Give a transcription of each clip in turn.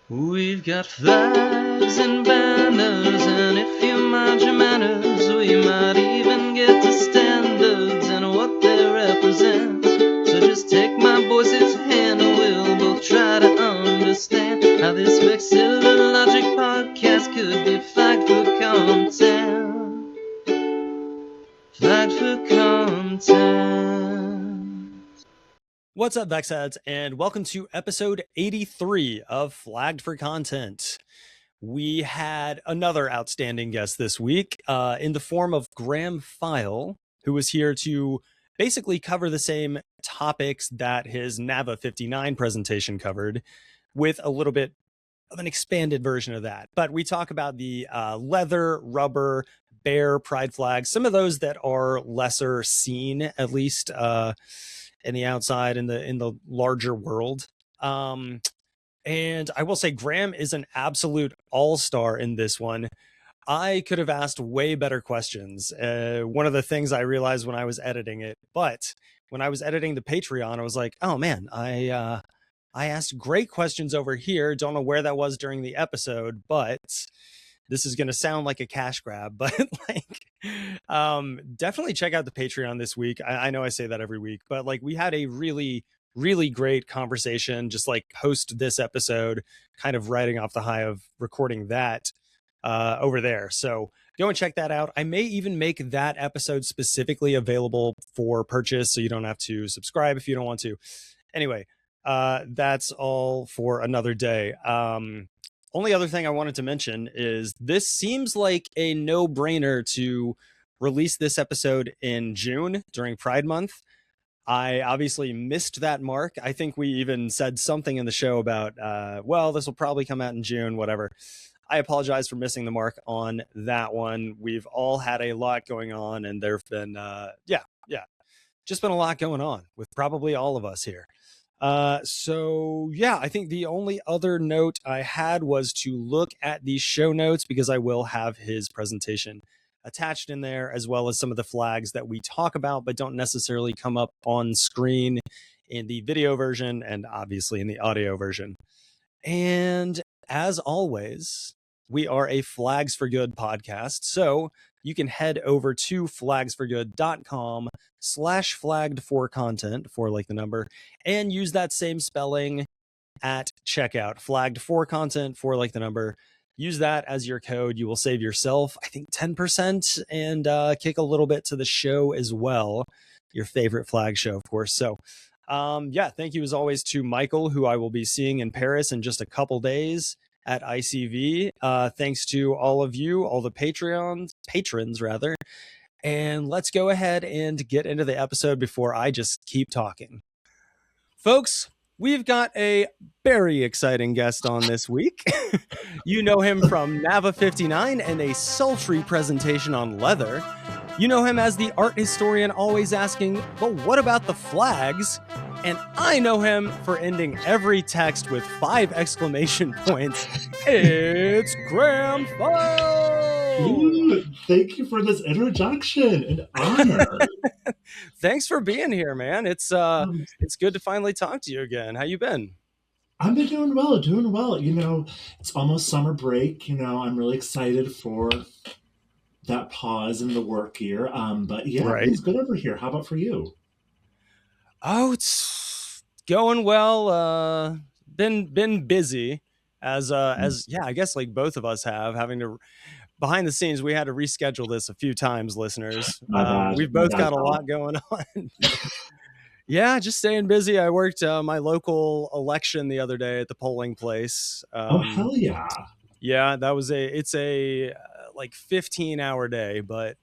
We've got flags and banners, and if you mind your manners, we might even get to standards and what they represent. So just take my voice's hand and we'll both try to understand how this Feyl logic podcast could be flagged for content. Flagged for content. What's up, Vexheads, and welcome to episode 83 of Flagged for Content. We had another outstanding guest this week in the form of Feyl, who was here to basically cover the same topics that his Nava 59 presentation covered, with a little bit of an expanded version of that. But we talk about the leather, rubber, bear pride flags, some of those that are lesser seen, at least in the outside, in the larger world. And I will say Graham is an absolute all-star in this one. I could have asked way better questions. One of the things I realized when I was editing it, but when I was editing the Patreon, I was like, oh man, I asked great questions over here. Don't know where that was during the episode, but this is going to sound like a cash grab, but definitely check out the Patreon this week. I know I say that every week, but we had a really, really great conversation, just post this episode, kind of riding off the high of recording that over there. So go and check that out. I may even make that episode specifically available for purchase, so you don't have to subscribe if you don't want to. Anyway, that's all for another day. Only other thing I wanted to mention is this seems like a no-brainer to release this episode in June during Pride Month. I obviously missed that mark. I think we even said something in the show about, well, this will probably come out in June, whatever. I apologize for missing the mark on that one. We've all had a lot going on, and there've been, just been a lot going on with probably all of us here. So yeah, I think the only other note I had was to look at the show notes, because I will have his presentation attached in there, as well as some of the flags that we talk about but don't necessarily come up on screen in the video version and obviously in the audio version. And as always, we are a Flags for Good podcast, so you can head over to flagsforgood.com/flagged4content, for the number, and use that same spelling at checkout. Flagged4content, for the number. Use that as your code. You will save yourself, I think, 10% and kick a little bit to the show as well. Your favorite flag show, of course. So thank you as always to Michael, who I will be seeing in Paris in just a couple days at ICV. Thanks to all of you, all the patrons, and let's go ahead and get into the episode before I just keep talking. Folks, we've got a very exciting guest on this week. You know him from Nava 59 and a sultry presentation on leather. You know him as the art historian always asking, but what about the flags? And I know him for ending every text with 5 exclamation points. It's Feyl! Ooh, thank you for this introduction. An honor. Thanks for being here, man. It's good to finally talk to you again. How you been? I've been doing well. It's almost summer break. I'm really excited for that pause in the work year. But yeah, Right. It's good over here. How about for you? Oh, it's going well. Been busy as I guess both of us having to behind the scenes. We had to reschedule this a few times, listeners. We've both got a lot going on. Yeah, just staying busy. I worked my local election the other day at the polling place. Oh, hell yeah. Yeah, it's a 15-hour day, but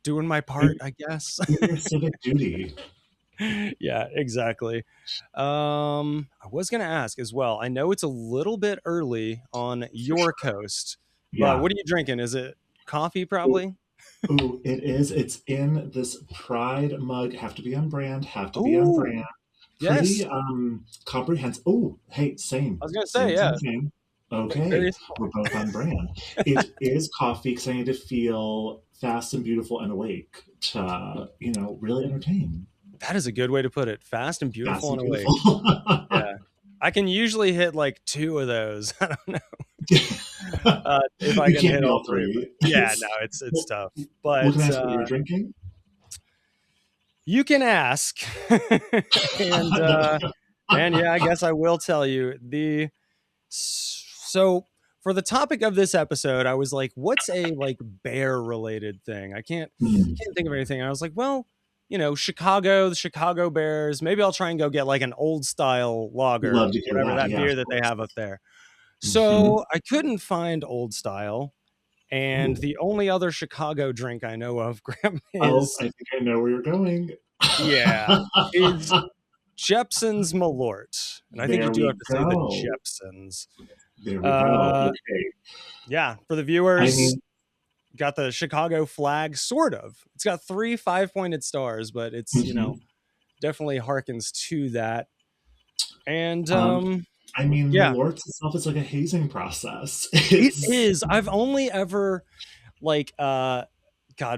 doing my part, I guess. Your civic duty. Yeah, exactly. I was going to ask as well. I know it's a little bit early on your coast, but what are you drinking? Is it coffee, probably? Ooh, it is. It's in this Pride mug. Have to be on brand. Yes. Pretty comprehensive. Oh, hey, same. I was going to say, yeah. Same. Okay, we're both on brand. It is coffee because I need to feel fast and beautiful and awake to, really entertain. That is a good way to put it. Fast and beautiful and awake. Yeah. I can usually hit like 2 of those. I don't know if I You can can't hit be all all 3. But three. yeah, no, it's Well, tough. what can I But ask what you're drinking? you can ask, and yeah, I guess I will tell you the. So for the topic of this episode, I was like, "What's a like bear related thing?" I Hmm, can't think of anything. And I was like, "Well, Chicago, the Chicago Bears. Maybe I'll try and go get like an old style lager, love to hear whatever that. that Yeah, of beer that they course. have up there." Hmm. So I couldn't find old style, and Ooh. the only other Chicago drink I know of, Graham, Oh, I is think I know where you're going. yeah, is Jepson's Malort, and I think you There do have we to say the go. Jepsons. There we go. Uh, Okay. yeah, for the I viewers, mean, got the Chicago flag, sort of. It's got 3 5-pointed stars, but it's mhm. definitely harkens to that. And um, I mean, yeah, Malort itself is like a hazing process. it It's is. I've only ever like God,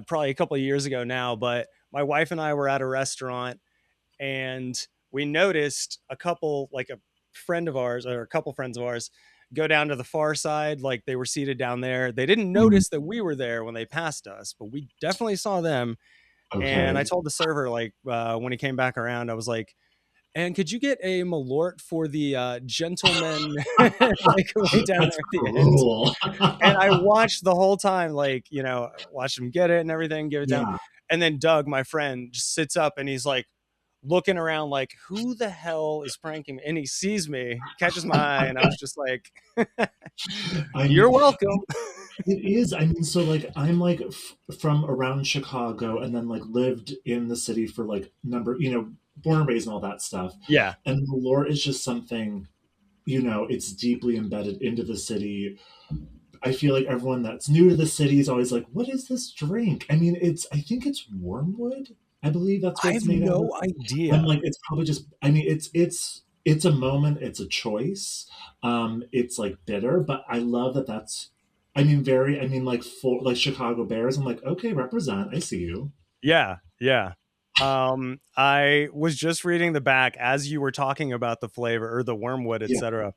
probably a couple of years ago now, but my wife and I were at a restaurant and we noticed a couple, like a friend of ours or a couple friends of ours, go down to the far side, like they were seated down there. They didn't mm, notice that we were there when they passed us, but we definitely saw them. And I okay. told the server, like, when he came back around, I was like, and could you get a Malort for the gentleman, like way down That's there at the end? cruel. And I watched the whole time, like, watched him get it and everything, give it down. Yeah. And then Doug, my friend, just sits up and he's like looking around, like, who the hell is pranking me? And he sees me, he catches my eye, and I was just like, I you're mean, welcome. it is. I mean, so like I'm like from around Chicago and then like lived in the city for like born and raised and all that stuff. Yeah. And the lore is just something, it's deeply embedded into the city. I feel like everyone that's new to the city is always like, what is this drink? I mean, I think it's wormwood. I believe that's I what have it's made out of. no I'm idea. like, it's probably just, I mean, it's a moment, it's a choice. It's like bitter, but I love that I mean, like for like Chicago Bears, I'm like, okay, represent. I see you. Yeah. Yeah. I was just reading the back as you were talking about the flavor or the wormwood, Yeah, etc.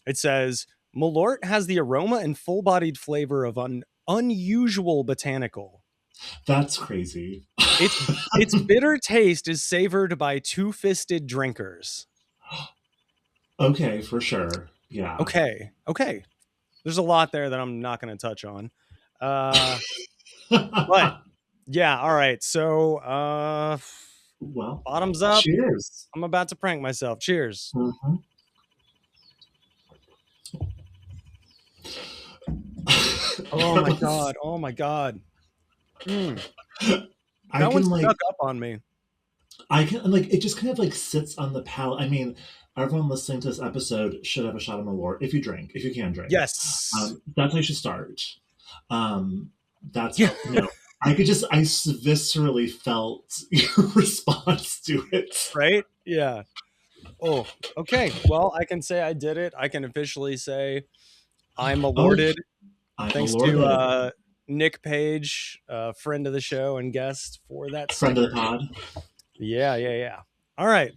It says Malort has the aroma and full-bodied flavor of an unusual botanical. that's crazy. Its bitter taste is savored by two-fisted drinkers. Okay, for sure. Yeah. Okay. There's a lot there that I'm not going to touch on. But yeah, all right. So, Well, bottoms up. cheers. I'm about to prank myself. Cheers. Mhm. Oh my god. Oh my god. Mm. I That one can like snuck up on me. I can like it just kind of like sits on the palate. I mean, everyone listening to this episode should have a shot of Malort if you can drink. Yes. That's how you should start. Um, that's Yeah. I viscerally felt your response to it. Right? Yeah. Oh, okay. Well, I can say I did it. I can officially say I'm Oh, awarded. I'm Thanks to Malorted. Nick Page, friend of the show and guest, for that Friend of sticker. the pod. Yeah. All right.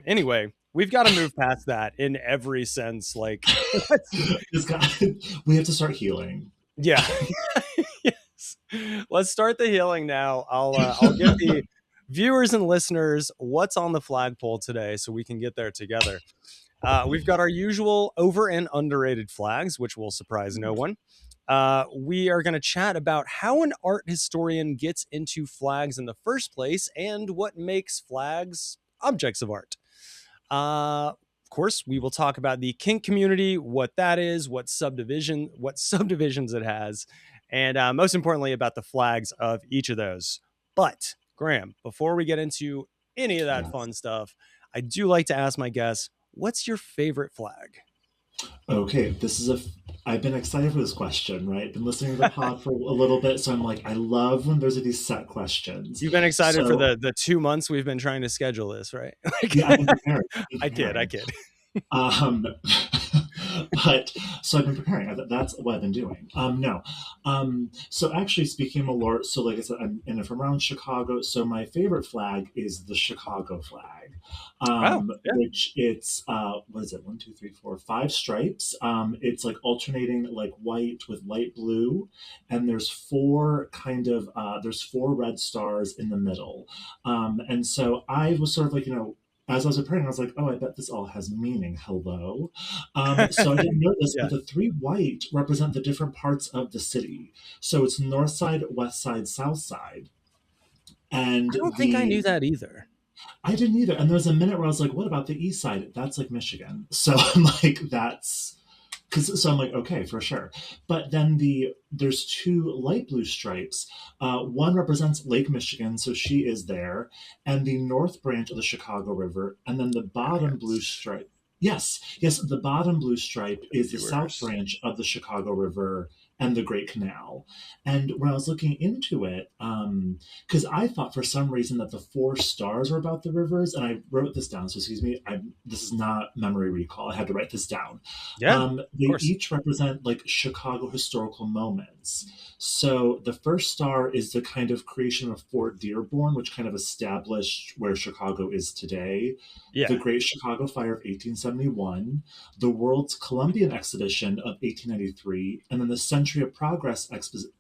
Anyway, we've got to move past that in every sense. Like, We have to start healing. yeah. Yes. Let's start the healing now. I'll give the viewers and listeners what's on the flagpole today so we can get there together. We've got our usual over and underrated flags, which will surprise no one. We are going to chat about how an art historian gets into flags in the first place and what makes flags objects of art. Of course, we will talk about the kink community, what that is, what subdivisions it has, and most importantly, about the flags of each of those. But Graham, before we get into any of that Yes. fun stuff, I do like to ask my guests, what's your favorite flag? Okay, I've been excited for this question, right? Been listening to the pod for a little bit, so I'm like, I love when there's these set questions. You've been excited for So the 2 months we've been trying to schedule this, right? yeah, I've been preparing. I kid. Um, but so I've been preparing. That's what I've been doing. No. So actually, speaking of Malort, so like I said, I'm from around Chicago. So my favorite flag is the Chicago flag. Oh, yeah. which it's what is it? One, two, three, four, five stripes. It's like alternating like white with light blue, and there's four red stars in the middle. And so I was sort of like, as I was preparing, I was like, oh, I bet this all has meaning. Hello. So I didn't know this, but Yeah. the three white represent the different parts of the city. So it's north side, west side, south side. And I don't think I the knew that either. I didn't either. And there was a minute where I was like, what about the east side? That's like Michigan. So I'm like, so I'm like, okay, for sure. But then there's two light blue stripes. One represents Lake Michigan, so she is there, and the north branch of the Chicago River, and then the bottom blue Yes. stripe. Yes, yes, the bottom blue stripe is the south Viewers. branch of the Chicago River and the Great Canal. And when I was looking into it, because I thought for some reason that the four stars were about the rivers, and I wrote this down. So excuse me, this is not memory recall. I had to write this down. Yeah, of They course. each represent like Chicago historical moments. So the first star is the kind of creation of Fort Dearborn, which kind of established where Chicago is today. The Yeah. Great Chicago Fire of 1871, the World's Columbian Exhibition of 1893, and then the Century of Progress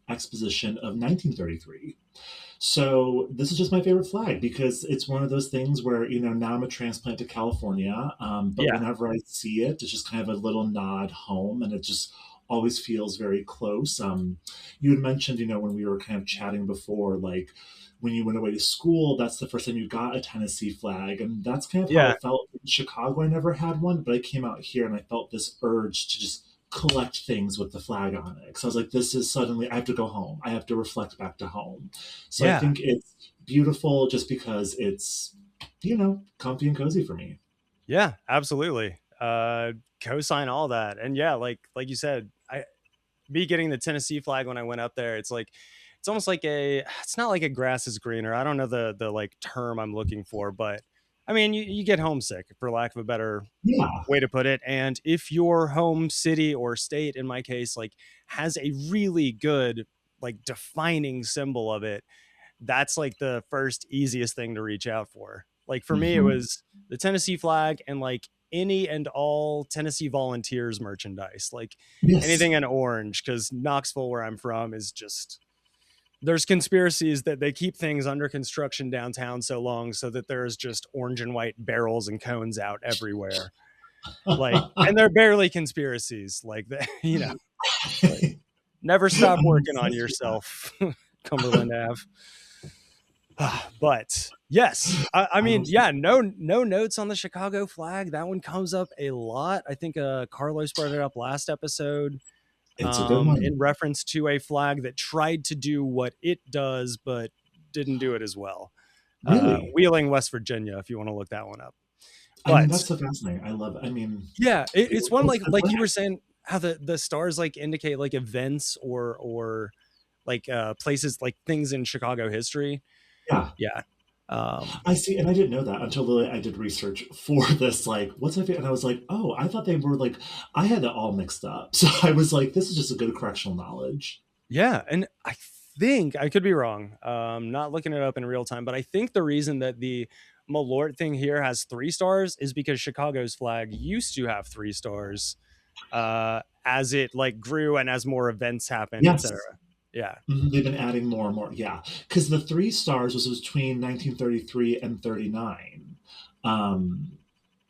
Exposition of 1933. So this is just my favorite flag because it's one of those things where, now I'm a transplant to California, but Yeah. whenever I see it, it's just kind of a little nod home, and it just always feels very close. You had mentioned, when we were kind of chatting before, like when you went away to school, that's the first time you got a Tennessee flag, and that's kind of how I Yeah. felt in Chicago. I never had one, but I came out here and I felt this urge to just collect things with the flag on it. Because I was like, this is suddenly, I have to go home. I have to reflect back to home. So I Yeah. think it's beautiful just because it's, comfy and cozy for me. Yeah, absolutely. Co-sign all that. And yeah, like you said, me getting the Tennessee flag when I went up there, it's almost like it's not like a grass is greener. I don't know the like term I'm looking for, but I mean, you get homesick for lack of a better Yeah. way to put it. And if your home city or state, in my case, like has a really good like defining symbol of it, that's like the first easiest thing to reach out for. Like for me, it Hmm. was the Tennessee flag and like any and all Tennessee Volunteers merchandise, like Yes. anything in orange, because Knoxville, where I'm from, is just there's conspiracies that they keep things under construction downtown so long so that there's just orange and white barrels and cones out everywhere. Like, and they're barely conspiracies. Like that, like never stop I'm working on obsessed with that. yourself, Cumberland Ave. But yes, I I'm mean, obsessed. yeah, no notes on the Chicago flag. That one comes up a lot. I think Carlos brought it up last episode, It's a good one. in reference to a flag that tried to do what it does, but didn't do it as well. Really? Wheeling, West Virginia, if you want to look that one up. I mean, But that's so fascinating. I love it. I mean, yeah, it's one what's like you were saying how the stars like indicate like events or like places like things in Chicago history. yeah. Yeah. I see, and I didn't know that until literally I did research for this. Like, what's my favorite? And I was like, oh, I thought they were like, I had it all mixed up. So I was like, this is just a good correctional knowledge. Yeah, and I think I could be wrong. Not looking it up in real time, but I think the reason that the Malort thing here has 3 stars is because Chicago's flag used to have 3 stars, as it like grew and as more events happened, etc. Yes. Yeah, They've been adding more and more. Yeah. Because the three stars was between 1933 and 39. Um,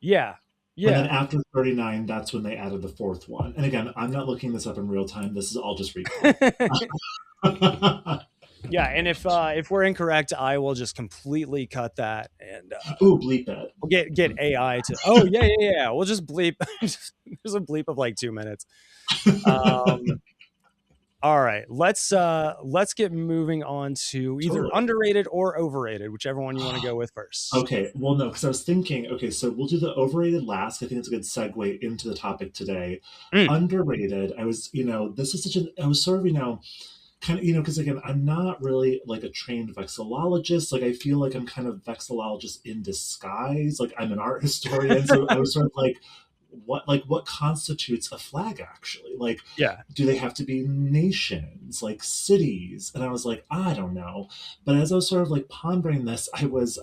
yeah, and then yeah. after 39, that's when they added the fourth one. And again, I'm not looking this up in real time. This is all just recall. Yeah, and if we're incorrect, I will just completely cut that and Ooh, bleep it. we'll get AI to. Oh yeah. We'll just bleep. There's a bleep of like 2 minutes. All right, let's get moving on to either Totally. underrated or overrated, whichever one you want to go with first. Okay, well, no, because I was thinking, okay, so we'll do the overrated last. I think it's a good segue into the topic today. Mm, Underrated, this is I was sort of, kind of, because again, I'm not really like a trained vexillologist. Like, I feel like I'm kind of vexillologist in disguise. Like, I'm an art historian. So I was sort of like, what constitutes a flag actually? Like, yeah, do they have to be nations, like cities? And I was like, I don't know. But as I was sort of like pondering this, I was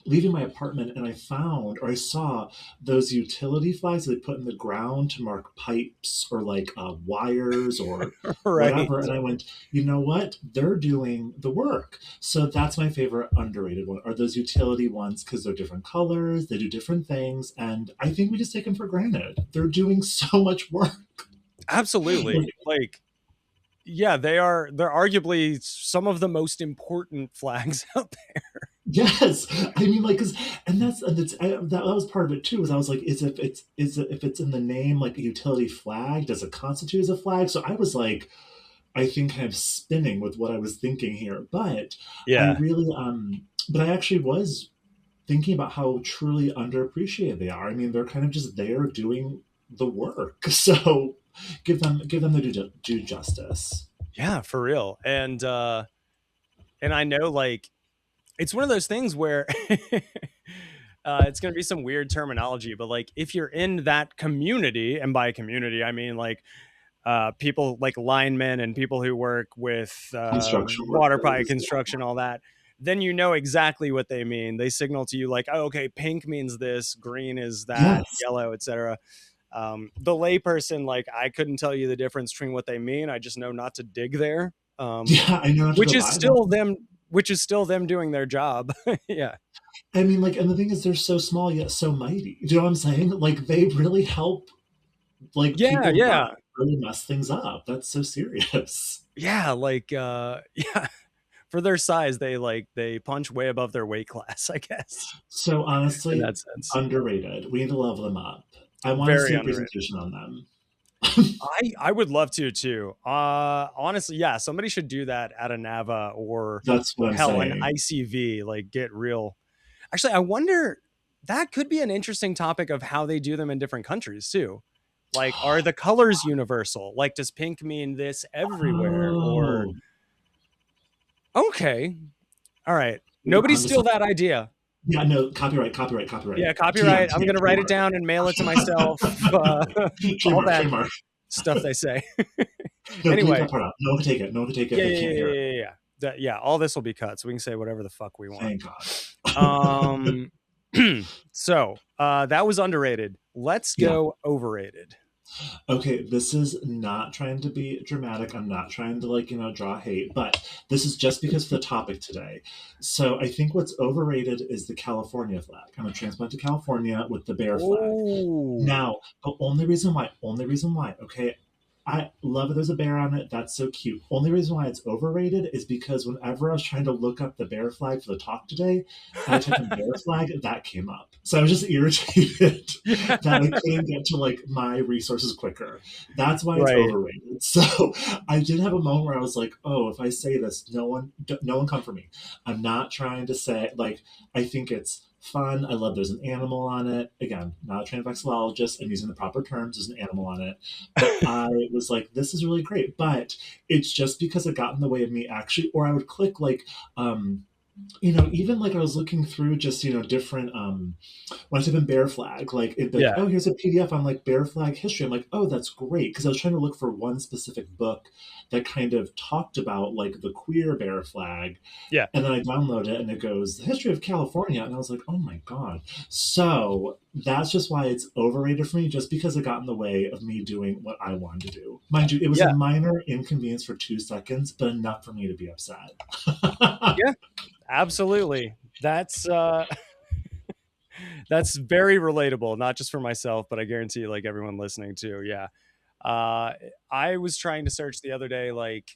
leaving my apartment and I saw those utility flags they put in the ground to mark pipes or like wires or Right. whatever. And I went, you know what? They're doing the work. So that's my favorite underrated one are those utility ones because they're different colors, they do different things. And I think we just take them for granted. They're doing so much work. Absolutely. Like, yeah, they're arguably some of the most important flags out there. Yes, I mean, like, cause, and that was part of it too. Was I was like, if it's in the name like a utility flag, does it constitute as a flag? So I was like, I think kind of spinning with what I was thinking here, but I Yeah. really, but I actually was thinking about how truly underappreciated they are. I mean, they're kind of just there doing the work, so give them the due justice. Yeah, for real. And I know like it's one of those things where it's going to be some weird terminology, but like if you're in that community, and by community I mean like people like linemen and people who work with Construction water pipe workers. construction, all that, then you know exactly what they mean. They signal to you like, oh, okay, pink means this, green is that, Yes. yellow, etc. The layperson, like, I couldn't tell you the difference between what they mean. I just know not to dig there. Yeah, I know. Which is still them. Which is still them doing their job. Yeah. I mean, like, and the thing is, they're so small yet so mighty. Do you know what I'm saying? Like, they really help, like, Yeah. people Yeah. not really mess things up. That's so serious. Yeah. Like, yeah. For their size, they punch way above their weight class, I guess. So honestly, In that sense, underrated. We need to level them up. I want to very see a underrated. presentation on them. I would love to too. Honestly, yeah, somebody should do that at a Nava or That's what I'm hell saying. an ICV. Like, get real. Actually, I wonder, that could be an interesting topic of how they do them in different countries too. Like, are the colors universal? Like, does pink mean this everywhere? Or okay, all right, nobody steal that idea. Yeah, no, copyright. Yeah, copyright. I'm gonna write it down and mail it to myself. All that trademark. Stuff they say. No, Anyway, that part out. No one can take it. No one can take it. They can't hear it. Yeah. All this will be cut, so we can say whatever the fuck we want. Thank God. So that was underrated. Let's go overrated. Okay, this is not trying to be dramatic. I'm not trying to, like, draw hate, but this is just because of the topic today. So I think what's overrated is the California flag. I'm a transplant to California with the bear flag. Ooh. Now, the only reason why, okay, I love that there's a bear on it. That's so cute. Only reason why it's overrated is because whenever I was trying to look up the bear flag for the talk today, and I typed in bear flag, that came up. So I was just irritated that I couldn't get to, like, my resources quicker. That's why it's overrated. So I did have a moment where I was like, oh, if I say this, no one come for me. I'm not trying to say, like, I think it's fun. I love there's an animal on it. Again, not a trained vexillologist. I'm using the proper terms. There's an animal on it. But I was like, this is really great. But it's just because it got in the way of me actually, or I would click like, even like I was looking through just, different, when I type in bear flag, like it'd be like, oh, here's a PDF on like bear flag history. I'm like, oh, that's great. Cause I was trying to look for one specific book that kind of talked about like the queer bear flag. Yeah. And then I download it and it goes, the history of California. And I was like, oh my God. So that's just why it's overrated for me, just because it got in the way of me doing what I wanted to do. Mind you, it was a minor inconvenience for 2 seconds, but enough for me to be upset. Yeah. Absolutely. That's that's very relatable, not just for myself, but I guarantee like everyone listening too. Yeah. I was trying to search the other day, like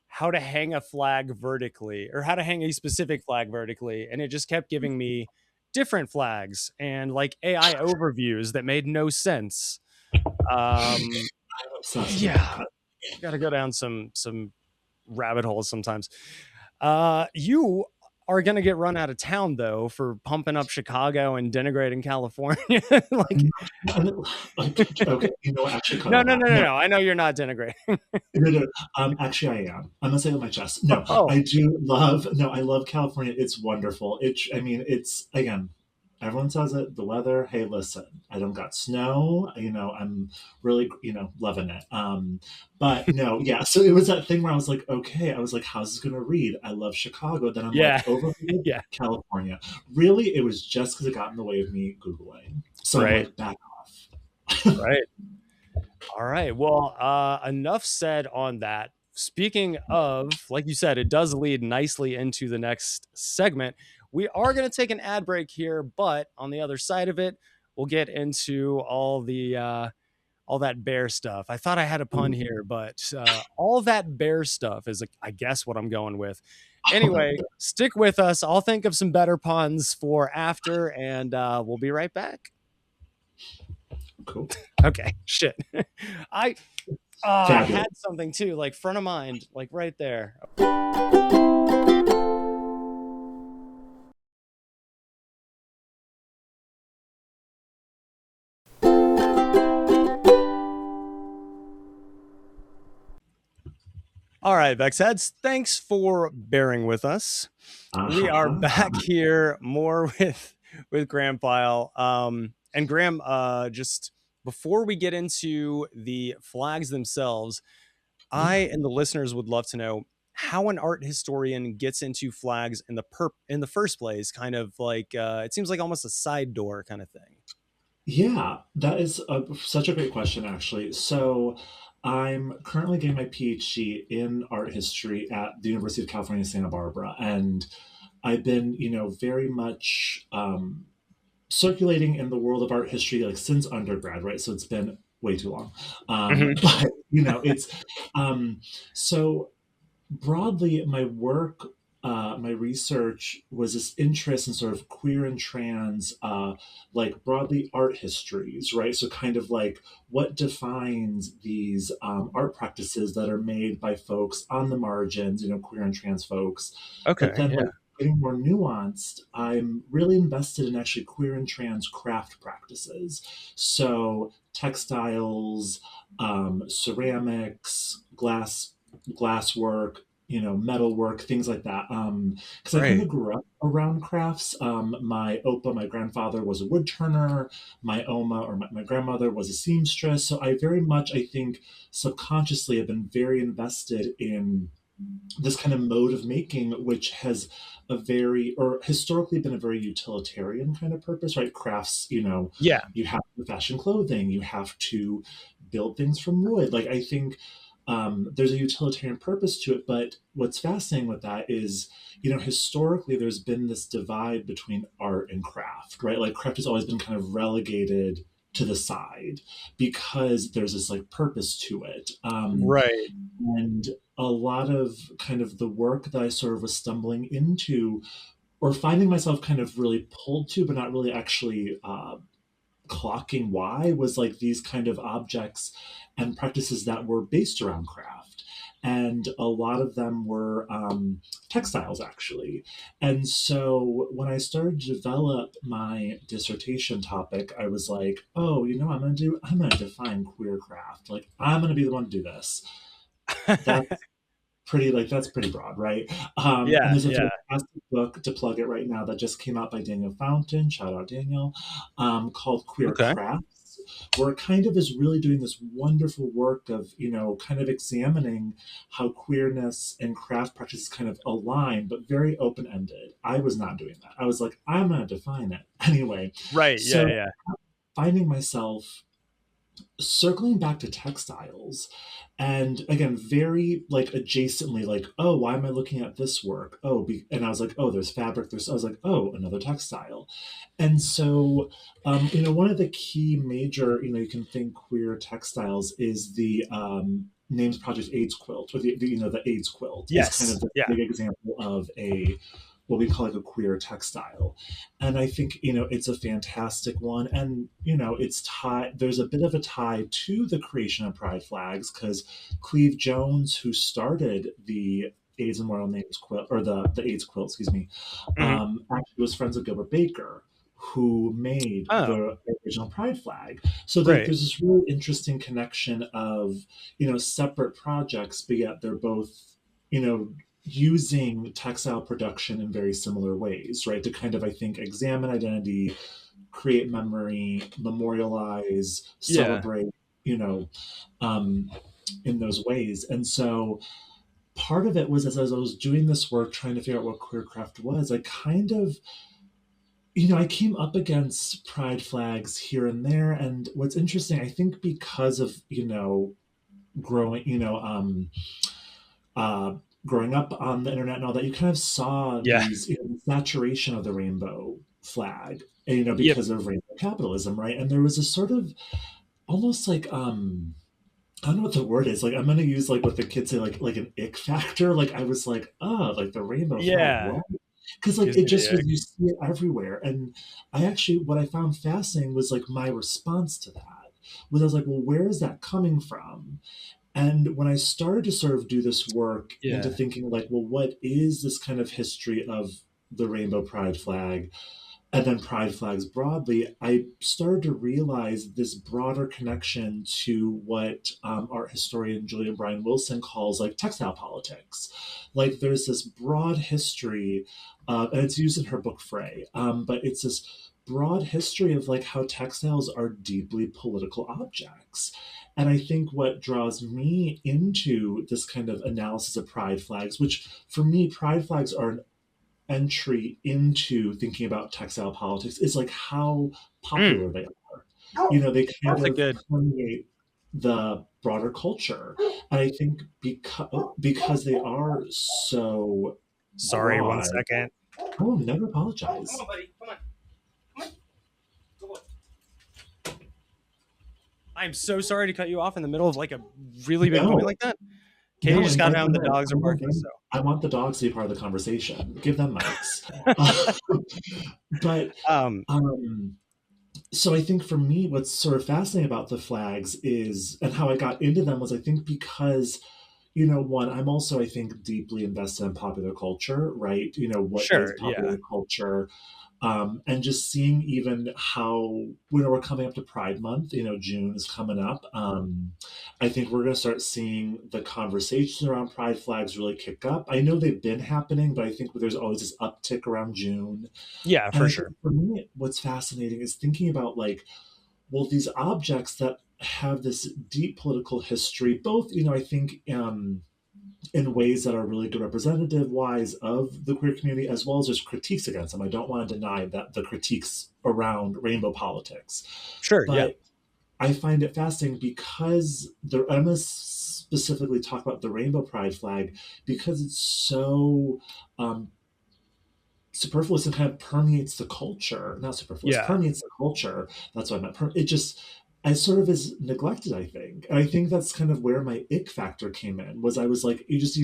how to hang a flag vertically or how to hang a specific flag vertically. And it just kept giving me different flags and like AI overviews that made no sense. Yeah. Got to go down some rabbit holes sometimes. You are going to get run out of town though for pumping up Chicago and denigrating California. Like, okay, actually, no. I know you're not denigrating. No. Actually, I am. I'm gonna say it with my chest. No, I do love. No, I love California. It's wonderful. It's again, everyone says it, the weather, hey, listen, I don't got snow, I'm really, loving it. But no, yeah, so it was that thing where I was like, okay, I was like, how's this gonna read? I love Chicago. Then I'm like, Yeah. overrated, Yeah. California. Really, it was just because it got in the way of me Googling. So I'm Right. like, back off. Right. All right. Well, enough said on that. Speaking of, like you said, it does lead nicely into the next segment. We are going to take an ad break here, but on the other side of it, we'll get into all that bear stuff. I thought I had a pun here, but all that bear stuff is, I guess, what I'm going with. Anyway, stick with us. I'll think of some better puns for after, and we'll be right back. Cool. Okay, shit. I had something too, like front of mind, like right there. All right, Vexheads, thanks for bearing with us. We are back here more with Graham Feyl. And Graham, just before we get into the flags themselves, I and the listeners would love to know how an art historian gets into flags in the first place. Kind of like it seems like almost a side door kind of thing. Yeah, that is such a great question, actually. So, I'm currently getting my PhD in art history at the University of California, Santa Barbara, and I've been, very much circulating in the world of art history like since undergrad, right? So it's been way too long, but it's so broadly, my work, my research was this interest in sort of queer and trans, like broadly art histories, right? So kind of like what defines these art practices that are made by folks on the margins, queer and trans folks. Okay, But then yeah. like getting more nuanced, I'm really invested in actually queer and trans craft practices. So textiles, ceramics, glasswork, metalwork, things like that. Because I kind Right. of grew up around crafts. My Opa, my grandfather, was a wood turner. My Oma, or my grandmother, was a seamstress. So I very much, I think, subconsciously have been very invested in this kind of mode of making, which has or historically been a very utilitarian kind of purpose, right? Crafts, Yeah. you have to fashion clothing, you have to build things from wood. Like, I think there's a utilitarian purpose to it. But what's fascinating with that is, historically, there's been this divide between art and craft, right? Like, craft has always been kind of relegated to the side because there's this like purpose to it. Right. And a lot of kind of the work that I sort of was stumbling into or finding myself kind of really pulled to, but not really actually clocking why, was like these kind of objects and practices that were based around craft. And a lot of them were textiles, actually. And so when I started to develop my dissertation topic, I was like, oh, I'm gonna define queer craft. Like, I'm gonna be the one to do this. That's pretty broad, right? And Yeah. there's a Yeah. fantastic book, to plug it right now, that just came out by Daniel Fountain, shout out Daniel, called Queer Okay. Crafts, where it kind of is really doing this wonderful work of, kind of examining how queerness and craft practices kind of align, but very open-ended. I was not doing that. I was like, I'm going to define it. Anyway, Right. Yeah. so Yeah. finding myself circling back to textiles, and again, very like adjacently, like, oh, why am I looking at this work? And I was like, oh, there's fabric, I was like, oh, another textile. And so one of the key major, you can think queer textiles is the names project AIDS quilt, or the AIDS quilt is kind Yes. of the Yeah. big example of a what we call like a queer textile. And I think, it's a fantastic one. And, it's tied, there's a bit of a tie to the creation of pride flags, because Cleve Jones, who started the AIDS Memorial Names quilt, or the AIDS quilt, excuse me, Mhm. actually was friends with Gilbert Baker, who made Oh, the original pride flag. So right. there's this really interesting connection of, separate projects, but yet they're both, you know, using textile production in very similar ways, right? To kind of, I think, examine identity, create memory, memorialize, Yeah. celebrate, you know, um, in those ways. And so part of it was, as I was doing this work, trying to figure out what queer craft was, I kind of, I came up against pride flags here and there. And what's interesting, I think because of, growing, uh, growing up on the internet and all that, you kind of saw Yeah. these saturation of the rainbow flag, Yep. because of rainbow capitalism, right? And there was a sort of almost like I don't know what the word is. Like I'm gonna use like what the kids say, like an ick factor. Like I was like, oh, like the rainbow flag, Yeah. what? Because like Gives it me just the was, ick. you see it everywhere. And I actually, what I found fascinating was like my response to that was, I was like, well, where is that coming from? And when I started to sort of do this work into Yeah. thinking like, well, what is this kind of history of the rainbow pride flag? And then pride flags broadly, I started to realize this broader connection to what art historian Julian Brian Wilson calls like textile politics. Like there's this broad history, and it's used in her book Frey, but it's this broad history of like how textiles are deeply political objects. And I think what draws me into this kind of analysis of pride flags, which for me, pride flags are an entry into thinking about textile politics, is like how Mm, popular they are. They kind that's a of good. permeate the broader culture. And I think because they are so Sorry, one broad, second. I will never apologize. Come on, buddy. Come on. Come on. Go on. I'm so sorry to cut you off in the middle of like a really big point No, like that. Katie no, just got invite down. them The in. dogs are barking. So I want the dogs to be part of the conversation. Give them mics. But um, um, so I think for me, what's sort of fascinating about the flags is, and how I got into them was, I think because, one, I'm also, I think, deeply invested in popular culture, right? What is sure. Yeah. popular culture? And just seeing even how, we're coming up to Pride Month, June is coming up. I think we're going to start seeing the conversations around pride flags really kick up. I know they've been happening, but I think there's always this uptick around June. Yeah, And for I think sure. for me, what's fascinating is thinking about like, well, these objects that have this deep political history, both, I think, in ways that are really good representative wise of the queer community, as well as there's critiques against them. I don't want to deny that the critiques around rainbow politics, Sure. Yeah. but I find it fascinating because I'm going to specifically talk about the rainbow pride flag because it's so superfluous and kind of permeates the culture. Not superfluous, Yeah. permeates the culture. That's what I meant. It just, I sort of is neglected, I think. And I think that's kind of where my ick factor came in, was I was like, you just,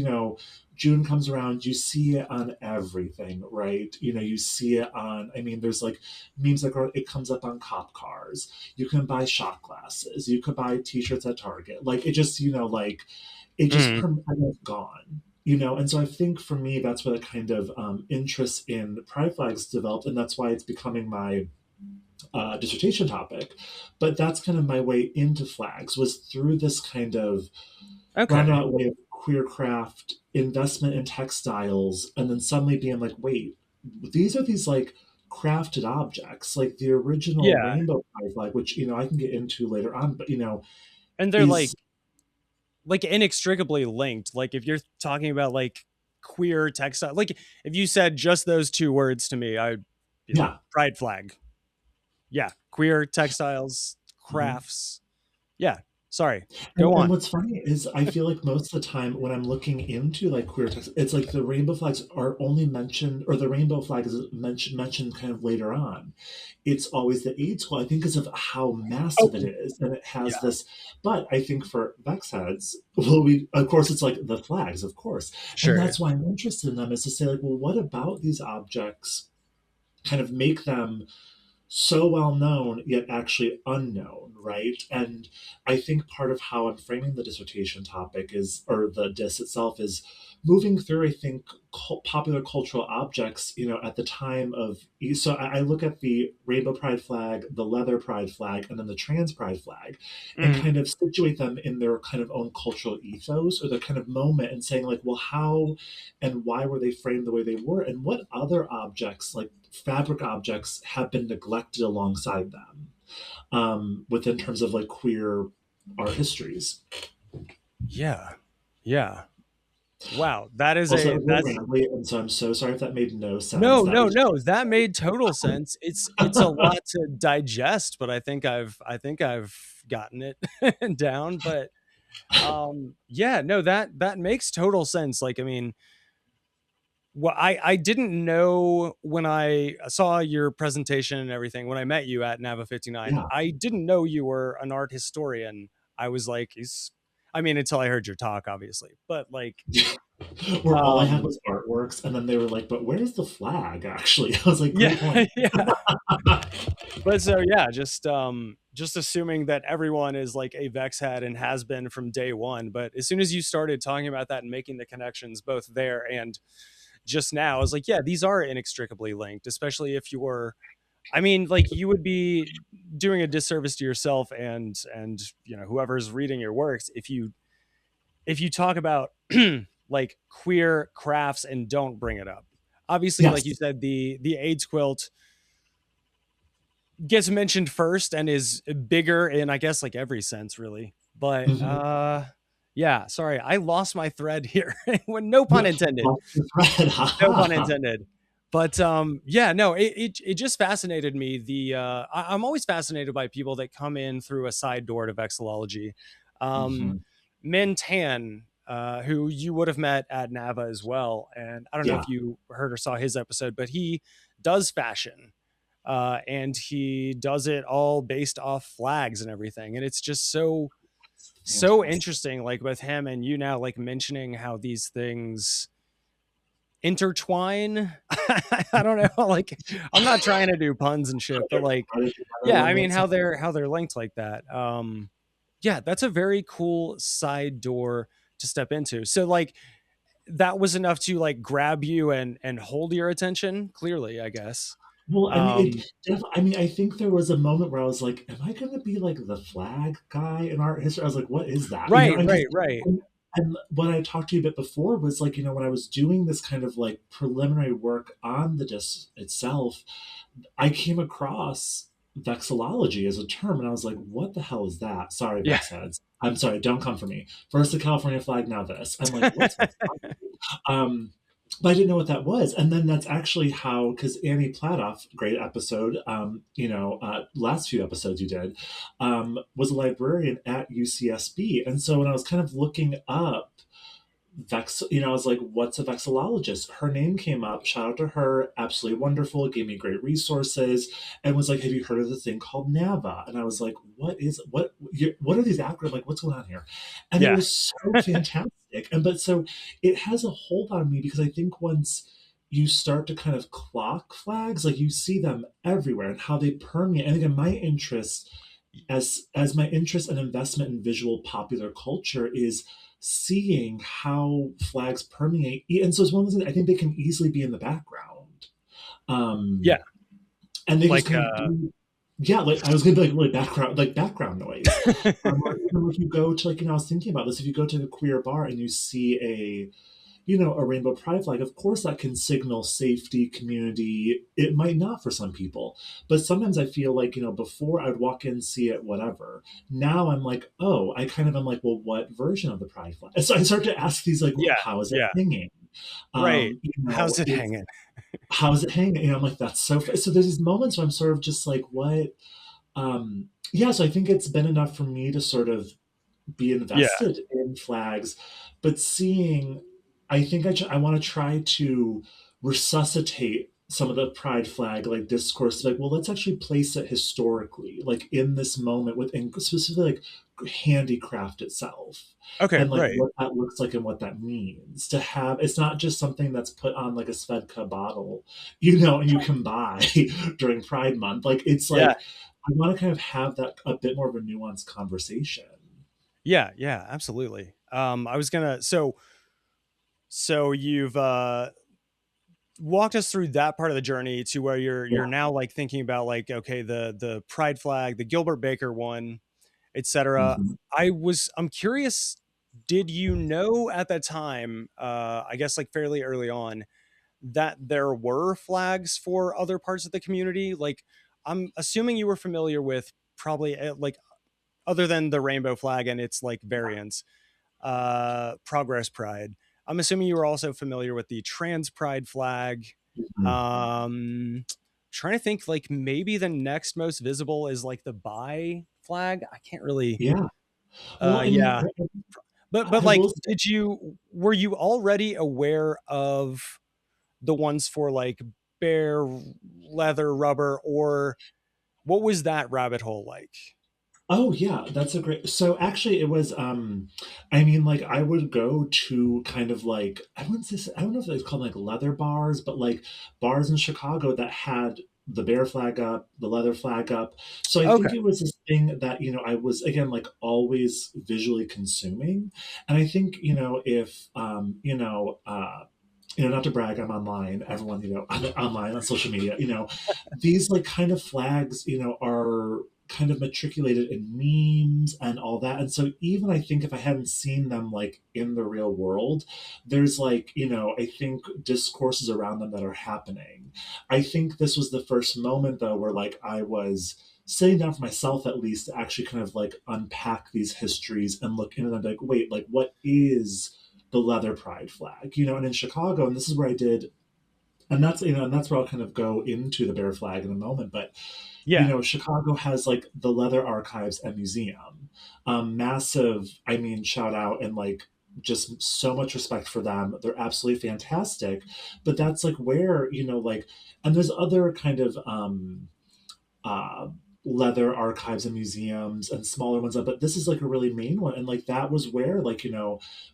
June comes around, you see it on everything, right? You see it on, I mean, there's like memes like, it comes up on cop cars. You can buy shot glasses. You could buy t-shirts at Target. Like it just, like, it just, Mm, gone. And so I think for me, that's where the kind of interest in pride flags developed, and that's why it's becoming my dissertation topic. But that's kind of my way into flags, was through this kind of okay. roundabout way of queer craft, investment in textiles, and then suddenly being like, wait, these are these like crafted objects, like the original Yeah, rainbow pride flag, which I can get into later on, but and they're is like inextricably linked. Like if you're talking about like queer textile, like if you said just those two words to me, I'd be like yeah. pride flag. Yeah, queer textiles, Mhm. crafts. Yeah. Sorry. And, Go and on. what's funny is I feel like most of the time when I'm looking into like queer text, it's like the rainbow flags are only mentioned, or the rainbow flag is mentioned kind of later on. It's always the aid school, I think, because of how Oh, massive it is, and it has yeah. this. But I think for Vex heads, well, we of course it's like the flags, of course, and Sure. that's why I'm interested in them, is to say like, well, what about these objects kind of make them so well known yet actually unknown, right? And I think part of how I'm framing the dissertation topic is, or the diss itself, is moving through, I think, popular cultural objects, at the time of, so I look at the rainbow pride flag, the leather pride flag, and then the trans pride flag, and Mhm. kind of situate them in their kind of own cultural ethos or their kind of moment, and saying like, well, how and why were they framed the way they were, and what other objects, like fabric objects, have been neglected alongside them, within terms of like queer art histories. Yeah. Yeah. Wow. That is Also, a we're that's rambling, and so I'm so sorry if that made no sense. no, That no, was no. That made total sense. It's a lot to digest, but I think I've gotten it down. But yeah, no, that makes total sense. Like, I mean, well, I didn't know when I saw your presentation and everything, when I met you at Nava 59, yeah. I didn't know you were an art historian. I was like, he's, I mean, until I heard your talk, obviously, but like, Where all I had um, was artworks, and then they were like, "But where's the flag?" Actually, I was like, yeah, "Great point." yeah. But so, yeah, just assuming that everyone is like a Vex head and has been from day one. But as soon as you started talking about that and making the connections both there and just now, I was like, yeah, these are inextricably linked, especially if you're, I mean, like you would be doing a disservice to yourself and whoever's reading your works if you talk about like queer crafts and don't bring it up. Obviously, like you Yes. said, the AIDS quilt gets mentioned first and is bigger in, I guess, like every sense really. But Mhm. yeah, sorry, I lost my thread here. When no pun intended. Lost the thread. No pun Haha. intended. But yeah, no, it just fascinated me. I'm always fascinated by people that come in through a side door to vexillology. Um, Mhm. Min Tan, who you would have met at Nava as well, and I don't know Yeah. if you heard or saw his episode, but he does fashion, and he does it all based off flags and everything, and it's just so Fantastic. interesting. Like with him and you now, like mentioning how these things intertwine. I don't know. Like, I'm not trying to do puns and shit, but like, Put it together yeah, when I mean makes sense. how they're linked like that. Yeah, that's a very cool side door to step into. So like that was enough to like grab you and hold your attention. Clearly, I guess. Well, I mean, Um, I mean, I think there was a moment where I was like, "Am I going to be like the flag guy in art history?" I was like, "What is that?" right, And right, because, right. and what I talked to you a bit before was like, when I was doing this kind of like preliminary work on the disc itself, I came across vexillology as a term, and I was like, "What the hell is that?" Sorry, Yeah. Vex heads. I'm sorry. Don't come for me. First the California flag, now this. I'm like, "What's vexillology?" Um, but I didn't know what that was. And then that's actually how, because Annie Pladoff, great episode, last few episodes you did, was a librarian at UCSB. And so when I was kind of looking up I was like, what's a vexillologist? Her name came up. Shout out to her. Absolutely wonderful. Gave me great resources and was like, have you heard of the thing called NAVA? And I was like, what are these acronyms? Like, what's going on here? And it Yeah. was so fantastic. But so it has a hold on me because I think once you start to kind of clock flags, like you see them everywhere and how they permeate. And again, my interest as my interest and investment in visual popular culture is seeing how flags permeate. And so it's one of those things, I think they can easily be in the background. Yeah. And they just Like kind of do, yeah, like I was gonna be like really background noise. Or if you go to like, I was thinking about this, if you go to a queer bar and you see a rainbow pride flag, of course that can signal safety, community. It might not for some people, but sometimes I feel like, before I'd walk in, see it, whatever. Now I'm like, oh, I kind of am like, well, what version of the pride flag? And so I start to ask these like, yeah, how is it yeah. hanging? Right. How's it It's hanging? how is it hanging? I'm like, that's so there's these moments where I'm sort of just like, what? Yeah, so I think it's been enough for me to sort of be Yeah. invested in flags, but seeing, I think I want to try to resuscitate some of the pride flag like discourse, like, well, let's actually place it historically, like in this moment within specifically like handicraft itself, Okay, and like right. what that looks like and what that means to have. It's not just something that's put on like a Svedka bottle, and you can buy during Pride Month. Like it's Yeah. like I want to kind of have that a bit more of a nuanced conversation. Yeah, yeah, absolutely. I was gonna so you've walked us through that part of the journey to where you're Yeah. now like thinking about like, okay, the pride flag, the Gilbert Baker one, etc. Mhm. I'm curious, did you know at that time, I guess like fairly early on, that there were flags for other parts of the community? Like, I'm assuming you were familiar with probably like, other than the rainbow flag and its like variants, Progress Pride. I'm assuming you were also familiar with the Trans Pride flag. Mhm. Trying to think, like maybe the next most visible is like the Bi flag. I can't really. Yeah. Well, I mean, Yeah, but I like, will say, were you already aware of the ones for like bear, leather, rubber, or what was that rabbit hole like? oh yeah, that's a great. So actually, it was. I mean, like I would go to kind of like I wouldn't say I don't know if it's called like leather bars, but like bars in Chicago that had the bear flag up, the leather flag up. So I Okay, think it was this thing that I was again like always visually consuming, and I think if not to brag, I'm online. Everyone, I'm online on social media. These like kind of flags, are kind of matriculated in memes and all that. And so even I think if I hadn't seen them like in the real world, there's like, I think discourses around them that are happening. I think this was the first moment though where like I was sitting down for myself at least to actually kind of like unpack these histories and look into them like, wait, like what is the leather pride flag? And in Chicago, and this is where I did and that's where I'll kind of go into the bear flag in a moment. But yeah, Chicago has like the Leather Archives and Museum, massive. I mean, shout out and like just so much respect for them. They're absolutely fantastic. But that's like where like, and there's other kind of uh, leather archives and museums and smaller ones, but this is like a really main one. And like that was where like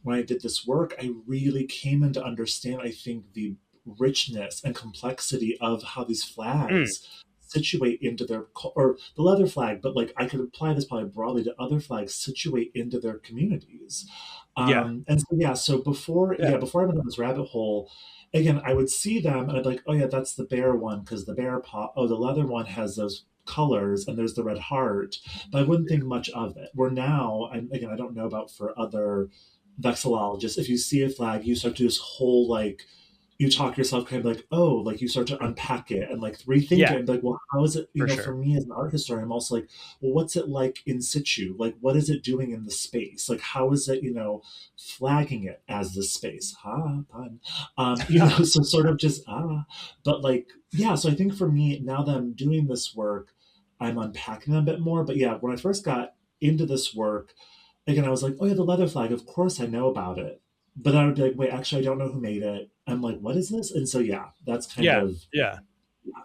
when I did this work, I really came in to understand. I think the richness and complexity of how these mm, flags situate into their or the leather flag, but like I could apply this probably broadly to other flags situate into their communities. yeah, And so yeah, so yeah, before I went down this rabbit hole, again, I would see them and I'd be like, oh yeah, that's the bear one because the bear paw. Oh, the leather one has those colors and there's the red heart, but I wouldn't think much of it. Where now, again, I don't know about for other vexillologists. If you see a flag, you start to do this whole like you talk yourself kind of like, oh, like you start to unpack it and like rethink it yeah, and be like, well, how is it, for for sure. me as an art historian, I'm also like, well, what's it like in situ? Like, what is it doing in the space? Like, how is it, flagging it as the space? Ha, pun. So sort of just, but like, yeah, so I think for me, now that I'm doing this work, I'm unpacking them a bit more. But yeah, when I first got into this work, again, I was like, oh yeah, the leather flag, of course I know about it. But I would be like, wait, actually, I don't know who made it. I'm like, what is this? And so, yeah, that's kind Yeah, of, yeah, yeah.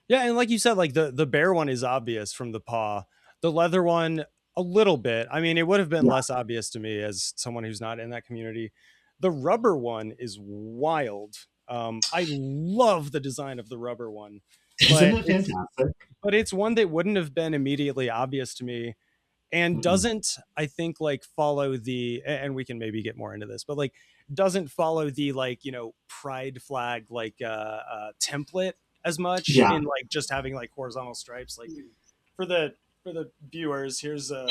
yeah. And like you said, like the bear one is obvious from the paw. The leather one, a little bit. I mean, it would have been Yeah. less obvious to me as someone who's not in that community. The rubber one is wild. I love the design of the rubber one, Isn't but it fantastic? it's one that wouldn't have been immediately obvious to me, and Mm-mm. doesn't, I think, like follow the, and we can maybe get more into this, but like doesn't follow the like pride flag like template as much, Yeah. in like just having like horizontal stripes. Like for the viewers, here's a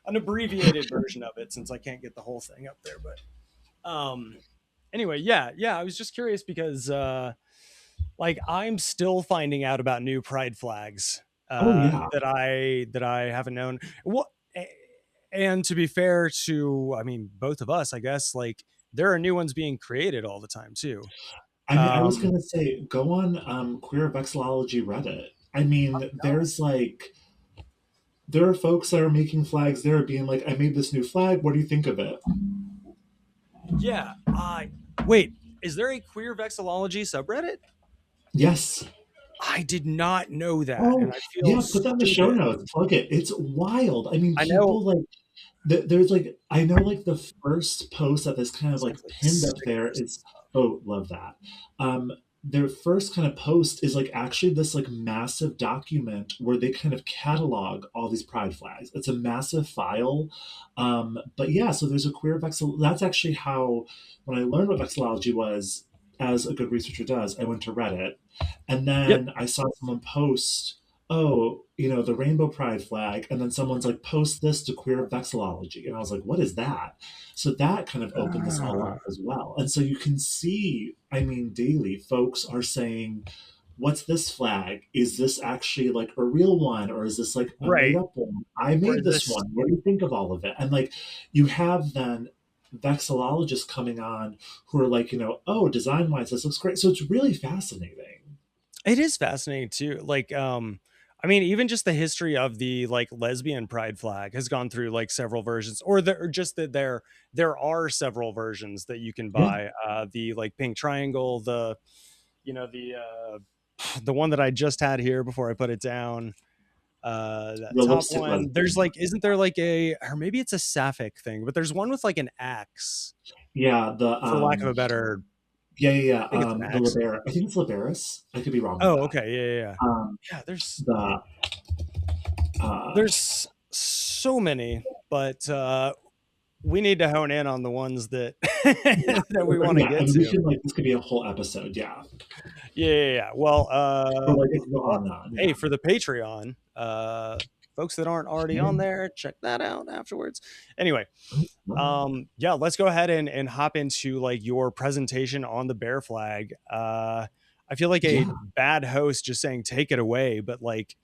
an abbreviated version of it since I can't get the whole thing up there. But anyway, yeah, I was just curious because like I'm still finding out about new pride flags Oh, yeah. that I haven't known. What, and to be fair to, I mean, both of us, I guess, like there are new ones being created all the time too. I mean, I was Um, going to say, go on Queer Vexillology Reddit. I mean, there are folks that are making flags there being like, I made this new flag. What do you think of it? yeah. Wait, is there a queer vexillology subreddit? Yes. I did not know that, and Oh, I feel yeah, put that in the show stupid. notes. Plug it. It's wild. I mean, I know people like there's like I know like the first post that this kind of it's like like pinned up there stickers. is oh, love that. Their first kind of post is like actually this like massive document where they kind of catalog all these pride flags. It's a massive file. But yeah, so there's a queer vexil. That's actually how when I learned what vexillology was, as a good researcher does, I went to Reddit and Yep. then I saw someone post, oh, the rainbow pride flag, and then someone's like, post this to queer vexillology. And I was like, what is that? So that kind of opened this all Ah, up as well. And so you can see, I mean, daily folks are saying, what's this flag? Is this actually like a real one? Or is this like a made right. up one? I Or made this this one. What do you think of all of it? And like you have then vexillologists coming on who are like, oh, design wise, this looks great. So it's really fascinating. it is fascinating too. Like, I mean, even just the history of the like lesbian pride flag has gone through like several versions, or just that there are several versions that you can Yeah. buy. The like pink triangle, the the the one that I just had here before I put it down. That The top lipstick one. There's lesbian. like, isn't there like a, or maybe it's a sapphic thing, but there's one with like an axe, Yeah, for lack of a better. yeah, yeah, yeah. I think it's an The axe. Libera. I think it's Liberis. I could be wrong with Oh, that. okay, yeah, yeah, yeah. Um, Yeah, the uh, there's so many, but we need to hone in on the ones that yeah, that we want to yeah. I get mean, we to. can like this could be a whole episode. Yeah, Yeah, yeah, yeah. Well, or like it could go on and on. hey, Yeah. for the Patreon, folks that aren't already on there, check that out afterwards. Anyway, yeah, let's go ahead and hop into like your presentation on the bear flag. I feel like a Yeah. bad host just saying take it away, but like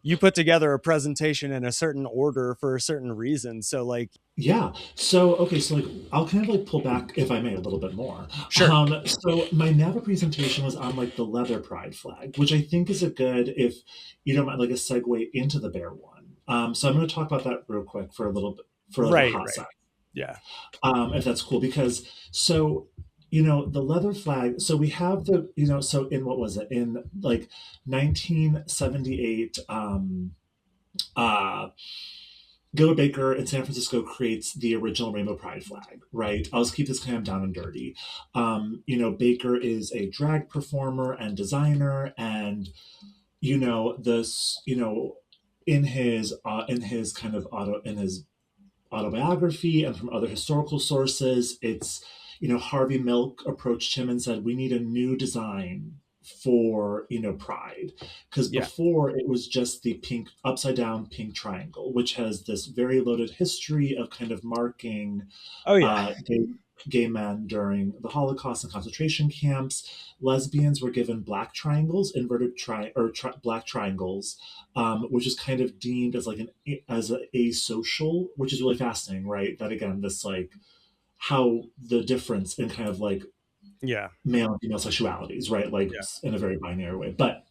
you put together a presentation in a certain order for a certain reason. So like, Yeah. So, okay, so like I'll kind of like pull back, if I may, a little bit more. sure. So my NAVA presentation was on like the leather pride flag, which I think is a good, if you don't mind, like a segue into the bear one. So I'm going to talk about that real quick for a little bit, for like a Right, hot right. sec, Yeah. if that's cool, because so the leather flag. So we have the so in what was it in like 1978. Uh, Gilbert Baker in San Francisco creates the original Rainbow Pride flag, right? I'll just keep this kind of down and dirty. Baker is a drag performer and designer, and this, in his kind of in his autobiography and from other historical sources, it's, Harvey Milk approached him and said, we need a new design for, Pride. Because Yeah. before it was just the pink, upside down pink triangle, which has this very loaded history of kind of marking Oh yeah. gay men during the Holocaust and concentration camps. Lesbians were given black triangles, black triangles, which is kind of deemed as like as a asocial, which is really fascinating, right? That again, this like how the difference in kind of like Yeah. male and female sexualities, right? Like Yeah. in a very binary way, but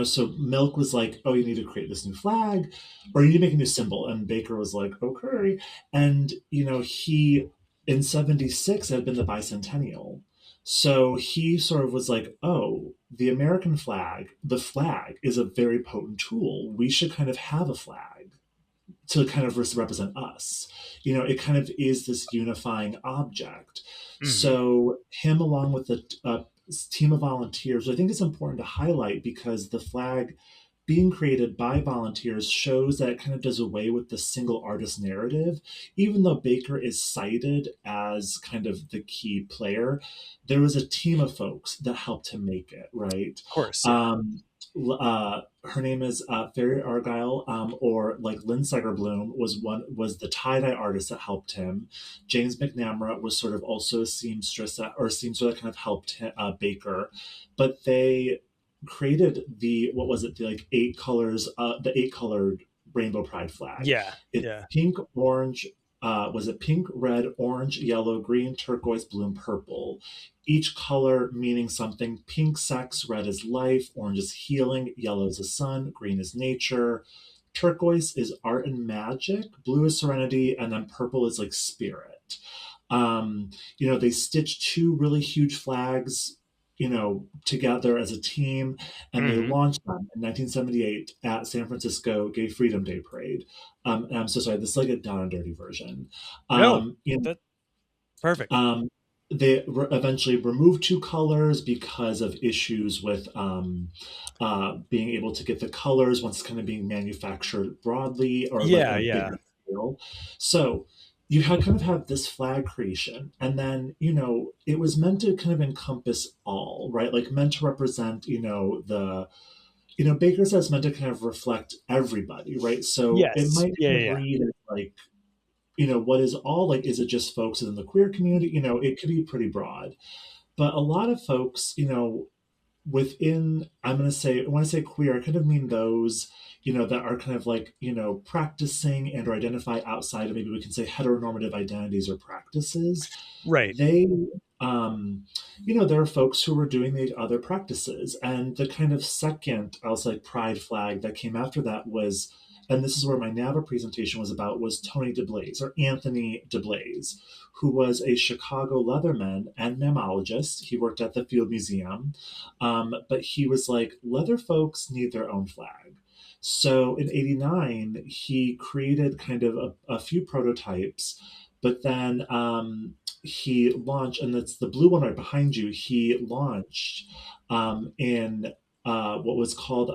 so Milk was like, oh, you need to create this new flag or you need to make a new symbol. And Baker was like, okay. And, he in 76 had been the bicentennial. So he sort of was like, oh, the American flag, the flag is a very potent tool. We should kind of have a flag to kind of represent us. It kind of is this unifying object. Mhm. So him, along with the team of volunteers, I think is important to highlight because the flag being created by volunteers shows that it kind of does away with the single artist narrative. Even though Baker is cited as kind of the key player, there was a team of folks that helped him make it, right? Of course. Yeah. Her name is Fairy Argyle, or like Lynn Bloom was the tie dye artist that helped him. James McNamara was sort of also a seamstress that kind of helped Baker, but they created the like the 8 colored rainbow pride flag. Yeah. It's Yeah. pink, orange. Was it pink, red, orange, yellow, green, turquoise, blue, and purple? Each color meaning something. Pink, sex; red is life; orange is healing; yellow is the sun; green is nature; turquoise is art and magic; blue is serenity; and then purple is like spirit. They stitched 2 really huge flags together as a team, and they Mm-hmm. launched them in 1978 at San Francisco Gay Freedom Day Parade. And I'm so sorry, this is like a down and dirty version. No, Um, you that perfect. um, they eventually removed two colors because of issues with being able to get the colors once it's kind of being manufactured broadly or like Yeah, a yeah. bigger scale. So you had kind of have this flag creation, and then it was meant to kind of encompass all, right? Like meant to represent the Baker says meant to kind of reflect everybody, right? So it Yes. might Yeah, kind of yeah. read as like what is all, like, is it just folks in the queer community? It could be pretty broad. But a lot of folks, within, I'm going to say, when I say queer, I kind of mean those, that are kind of like, practicing and or identify outside of, maybe we can say, heteronormative identities or practices. Right. They, there are folks who were doing the other practices. And the kind of second, I was like, pride flag that came after that was, and this is where my NAVA presentation was about, was Tony DeBlaze, or Anthony DeBlaze, who was a Chicago Leatherman and mammologist. He worked at the Field Museum, but he was like, leather folks need their own flag. So in '89, he created kind of a few prototypes, but then he launched, and that's the blue one right behind you. He launched in what was called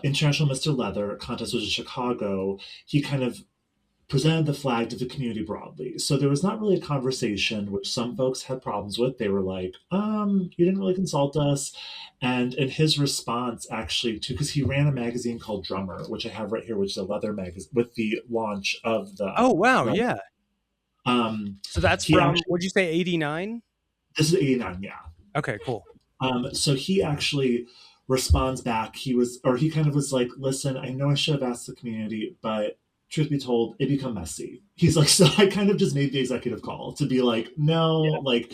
International Mr. Leather contest, was in Chicago. He kind of presented the flag to the community broadly. So there was not really a conversation, which some folks had problems with. They were like, you didn't really consult us. And in his response, actually, to, because he ran a magazine called Drummer, which I have right here, which is a leather magazine, with the launch of the Oh, wow. leather. Yeah. So that's He from, actually, what'd you say, 89? this is '89, yeah. Okay, cool. So he actually responds back. He kind of was like, listen, I know I should have asked the community, but truth be told, it become messy. He's like, so I kind of just made the executive call to be like, no, Yeah. like,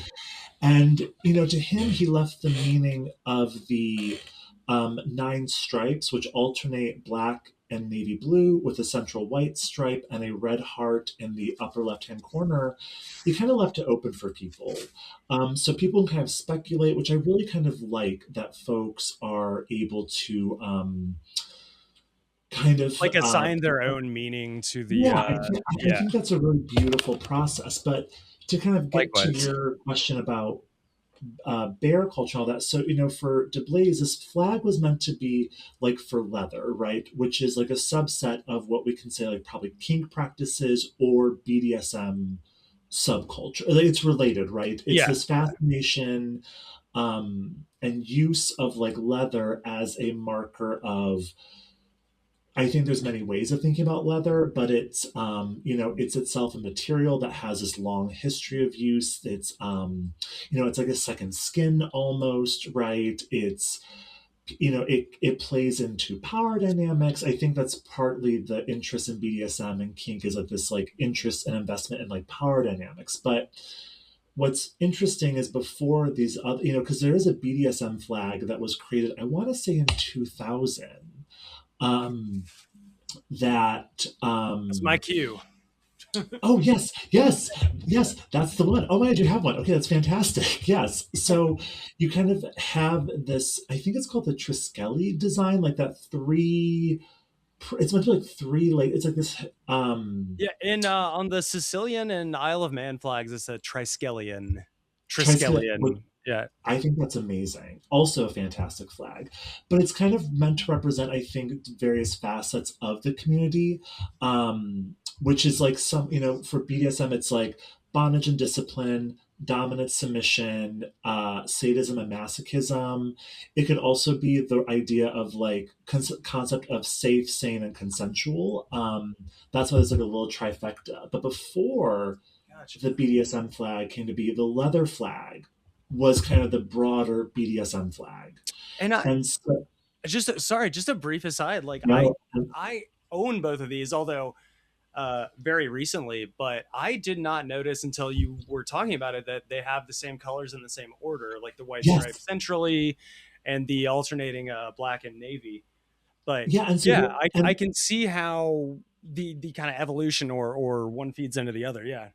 and to him, he left the meaning of the 9 stripes, which alternate black and navy blue with a central white stripe and a red heart in the upper left-hand corner. He kind of left it open for people. So people can kind of speculate, which I really kind of like, that folks are able to kind of Like assign their own meaning to the, yeah, I yeah, think that's a really beautiful process. But to kind of get to likewise. your question about bear culture and all that, so for DeBlaze, this flag was meant to be like for leather, right? Which is like a subset of what we can say like probably kink practices or BDSM subculture. Like, it's related, right? It's Yeah. this fascination and use of like leather as a marker of, I think there's many ways of thinking about leather, but it's it's itself a material that has this long history of use. It's it's like a second skin almost, right? It's it plays into power dynamics. I think that's partly the interest in BDSM and kink, is like this like interest and investment in like power dynamics. But what's interesting is, before these other, because there is a BDSM flag that was created, I want to say in 2000. Um, that That's my cue. oh yes, yes, yes, that's the one. Oh my, I do have one. Okay, that's fantastic. Yes. So you kind of have this, I think it's called the Triskeli design, like that three, it's meant to be like three, like it's like this Yeah, in on the Sicilian and Isle of Man flags, it's a Triskelion. Triskeli. Triskelion. Yeah. I think that's amazing. Also a fantastic flag. But it's kind of meant to represent, I think, various facets of the community, which is like some, for BDSM, it's like bondage and discipline, dominant submission, sadism and masochism. It could also be the idea of like concept of safe, sane, and consensual. That's why there's like a little trifecta. But before Gotcha. the BDSM flag came to be, the leather flag was kind of the broader BDSM flag. And And so, just a brief aside, like no, I own both of these, although very recently, but I did not notice until you were talking about it that they have the same colors in the same order, like the white stripe yes, centrally and the alternating black and navy. But yeah, and so yeah, I and can see how the kind of evolution or one feeds into the other. Yeah.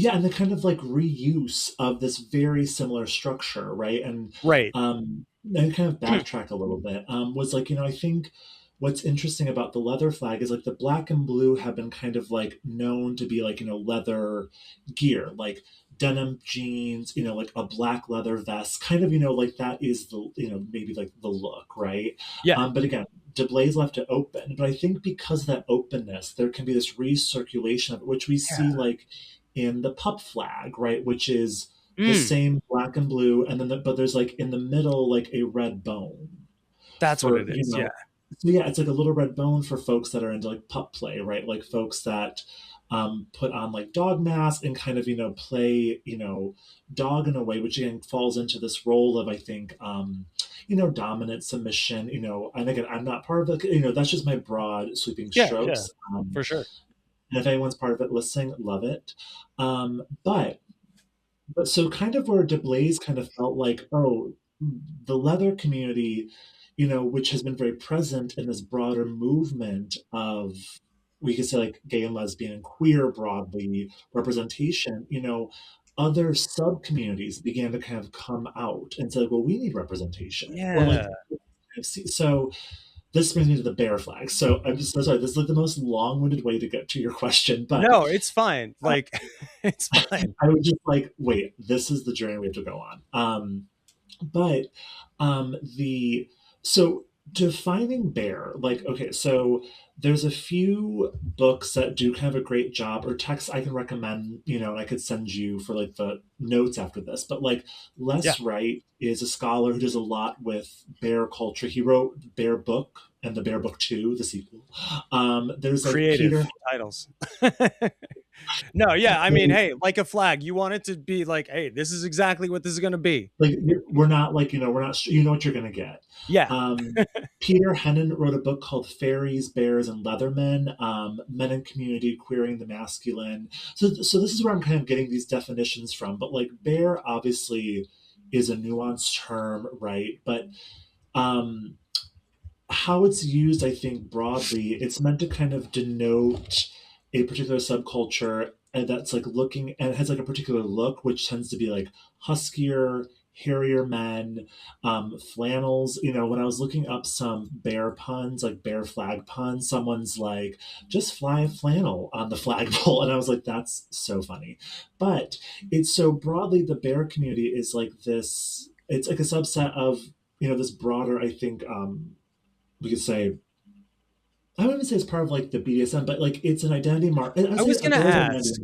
Yeah, and the kind of like reuse of this very similar structure, right? And Right. I kind of backtrack a little bit. Was like, I think what's interesting about the leather flag is like the black and blue have been kind of like known to be like, leather gear, like denim jeans, like a black leather vest, kind of, like that is the, maybe like the look, right? Yeah. But again, DeBlaze left it open. But I think because of that openness, there can be this recirculation of it, which we Yeah. see like in the pup flag, right? Which is the Mm, same black and blue, and then but there's like in the middle like a red bone that's what for it is. Yeah. so yeah, it's like a little red bone for folks that are into like pup play, right? Like folks that put on like dog masks and kind of play dog in a way, which again falls into this role of I think dominant submission, and again I'm not part of it, that's just my broad sweeping Yeah. Yeah. strokes. For sure. And if anyone's part of it listening, love it. But so kind of where DeBlaze kind of felt like, oh, the leather community, which has been very present in this broader movement of, we could say like gay and lesbian and queer broadly representation, other sub communities began to kind of come out and say, well, we need representation. Or like, Yeah. so this brings me to the bear flag. So I'm just so sorry. This is like the most long-winded way to get to your question, but No, it's fine. Like, it's fine. I was just like, wait, this is the journey we have to go on. But the so defining bear, like, okay, so there's a few books that do kind of a great job, or texts I can recommend, and I could send you for like the notes after this. But like Yeah. Les Wright is a scholar who does a lot with bear culture. He wrote Bear Book and the Bear Book 2, the sequel. There's like Creative Peter. titles. No, yeah. I mean, hey, like a flag, you want it to be like, hey, this is exactly what this is going to be. Like we're not like we're not what you're gonna get. Yeah. Peter Hennon wrote a book called Fairies, Bears, and Leathermen: Men in Community Queering the Masculine. So this is where I'm kind of getting these definitions from. But like bear obviously is a nuanced term, right? But how it's used, I think broadly, it's meant to kind of denote a particular subculture and that's like looking and has like a particular look, which tends to be like huskier, hairier men, flannels. When I was looking up some bear puns, like bear flag puns, someone's like, just fly a flannel on the flagpole. And I was like, that's so funny. But it's so broadly, the bear community is like this, it's like a subset of, this broader, I think, we could say, I wouldn't say it's part of like the BDSM, but like it's an identity mark. I was going to ask.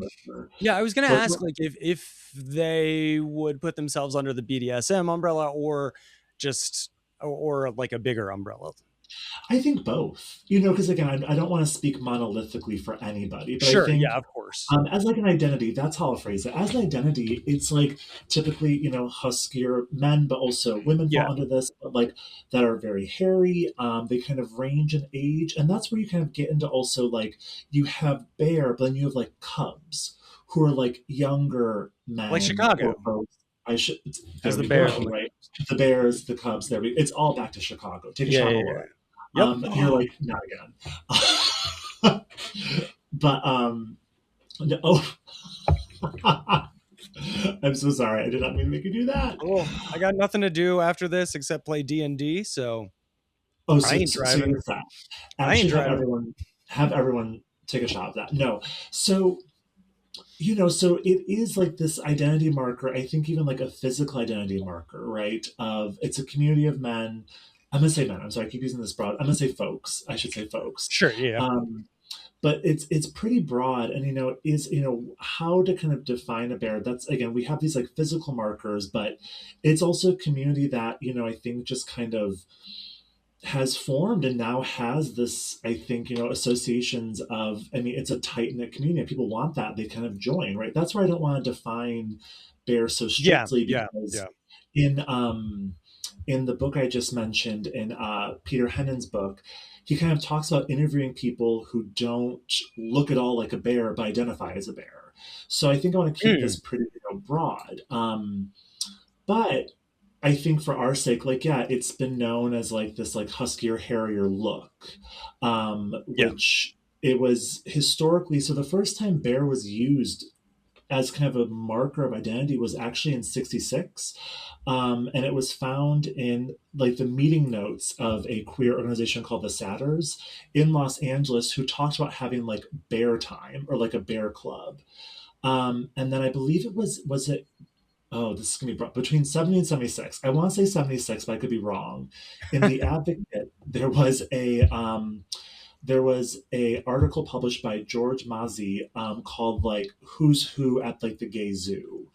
Yeah, I was going to But ask like if they would put themselves under the BDSM umbrella or just or like a bigger umbrella. I think both, because again, I don't want to speak monolithically for anybody, but Sure, I think yeah, of course. as like an identity, that's how I'll phrase it. As an identity, it's like typically, huskier men, but also women Yeah. fall under this, but like that are very hairy. They kind of range in age, and that's where you kind of get into also like you have bear, but then you have like cubs who are like younger men, Like Chicago. I should as the bears, go, right? The bears, the cubs. It's all back to Chicago. Take a shot, Laura. Yep. You're like, not again. But oh, I'm so sorry. I did not mean to make you do that. Well, I got nothing to do after this except play D&D, so I ain't driving. I ain't driving. Have everyone take a shot of that. No. So so it is like this identity marker, I think even like a physical identity marker, right? Of it's a community of men. I'm going to say men. I'm sorry, I keep using this broad. I'm going to say folks. I should say folks. Sure, yeah. But it's pretty broad, and is how to kind of define a bear. That's again, we have these like physical markers, but it's also a community that I think just kind of has formed and now has this, I think, associations of, it's a tight knit community. People want that. They kind of join, right? That's where I don't want to define bear so strictly because in the book I just mentioned, in Peter Hennon's book, he kind of talks about interviewing people who don't look at all like a bear but identify as a bear. So I think I want to keep this pretty broad. But I think for our sake, like, yeah, it's been known as like this like huskier, hairier look, which it was historically. So the first time bear was used as kind of a marker of identity was actually in 66. And it was found in like the meeting notes of a queer organization called the Satyrs in Los Angeles, who talked about having like bear time or like a bear club. And then I believe was it, oh, this is going to be between 70 and 76. I want to say 76, but I could be wrong. In the Advocate, there was a article published by George Mazzi, called like "Who's Who at like the Gay Zoo,"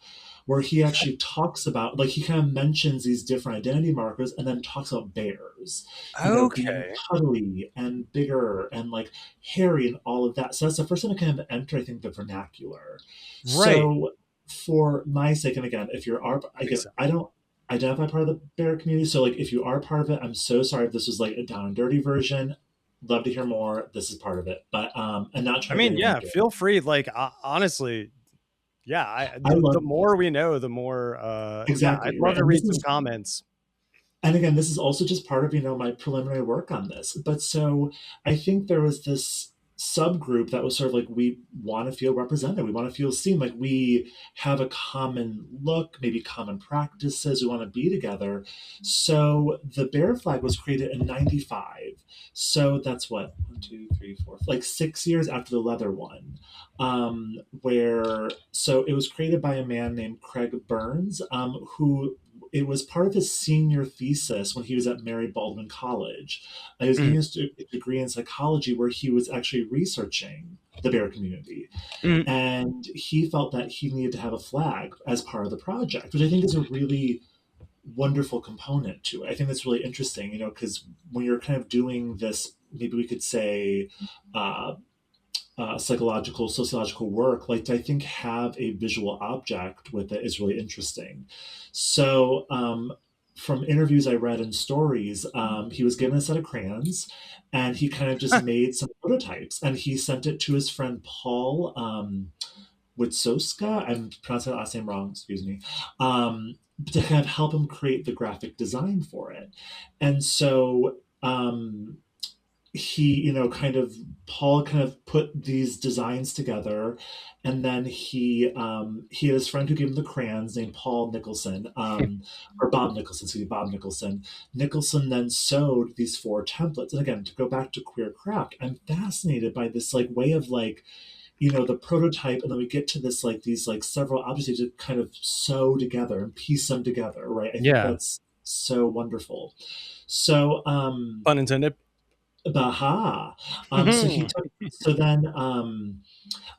where he actually talks about like he kind of mentions these different identity markers and then talks about bears, being Okay. cuddly and bigger and like hairy and all of that. So that's the first time I kind of enter, I think, the vernacular. Right. So for my sake, and again, if you're our, again, Makes sense. I don't identify part of the bear community. So like if you are part of it, I'm so sorry if this was like a down and dirty version. Love to hear more. This is part of it, but and not I trying to mean, get anyone yeah, gay. feel free. Like, honestly, yeah, I the love more we know, the more, yeah, I'd exactly love right, to and read this some is, comments. and again, this is also just part of my preliminary work on this. But so I think there was this subgroup that was sort of like we want to feel represented, we want to feel seen, like we have a common look, maybe common practices, we want to be together. So the bear flag was created in 95. So that's what, 1, 2, 3, 4, like 6 years after the leather one. Where so it was created by a man named Craig Burns, who it was part of his senior thesis when he was at Mary Baldwin College. He was getting Mm, his degree in psychology, where he was actually researching the bear community. mm. And he felt that he needed to have a flag as part of the project, which I think is a really wonderful component to it. I think that's really interesting, because when you're kind of doing this, maybe we could say, uh, psychological, sociological work, like to, I think, have a visual object with it is really interesting. So, from interviews I read and stories, he was given a set of crayons, and he kind of just made some prototypes, and he sent it to his friend Paul, Witsoska. I'm pronouncing the last name wrong, excuse me. To kind of help him create the graphic design for it. And so, he, kind of Paul kind of put these designs together, and then he had his friend who gave him the crayons named Paul Nicholson, or Bob Nicholson, excuse me, Bob Nicholson. Nicholson then sewed these 4 templates. And again, to go back to queer craft, I'm fascinated by this like way of like, the prototype, and then we get to this like these like several objects to kind of sew together and piece them together, right? I think Yeah, that's so wonderful. So pun intended. Baha. So then,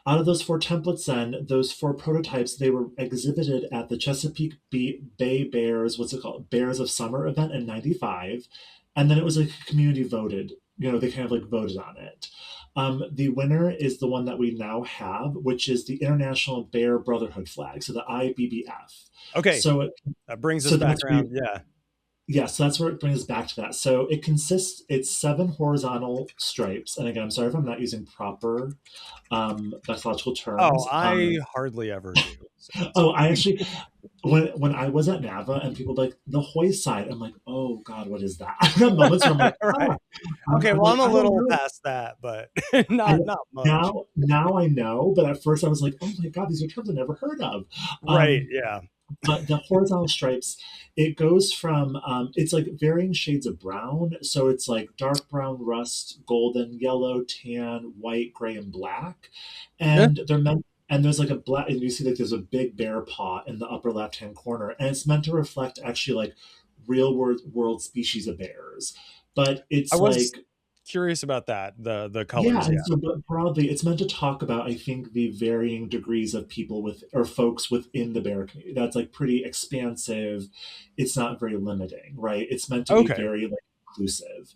out of those 4 templates, then those 4 prototypes, they were exhibited at the Chesapeake Bay Bears, what's it called, Bears of Summer event in '95, and then it was like community voted. They kind of like voted on it. The winner is the one that we now have, which is the International Bear Brotherhood flag, so the IBBF. Okay, So that brings us so back that's where around. Yeah. yeah, so that's where it brings us back to that. So it's 7 horizontal stripes. And again, I'm sorry if I'm not using proper methodological Oh, terms. I hardly ever do. So it's Oh, fine. I actually, when I was at NAVA and people were like the hoist side, I'm like, oh God, what is that? I have moments where I'm like, Right. Okay, I'm well, like, I'm a I don't little know. past that, but I, not much. now I know, but at first I was like, oh my God, these are terms I never heard of. Right. Um, Yeah. but the horizontal stripes, it goes from it's like varying shades of brown, so it's like dark brown, rust, golden, yellow, tan, white, gray, and black. Yeah. And they're meant, and there's like a black, and you see like there's a big bear paw in the upper left hand corner, and it's meant to reflect actually like real world species of bears. But I it's was like, curious about that. The yeah, colors. and Yeah. so but broadly, it's meant to talk about, I think, the varying degrees of people with or folks within the bear community. That's like pretty expansive. It's not very limiting, right? It's meant to be Okay. very like inclusive.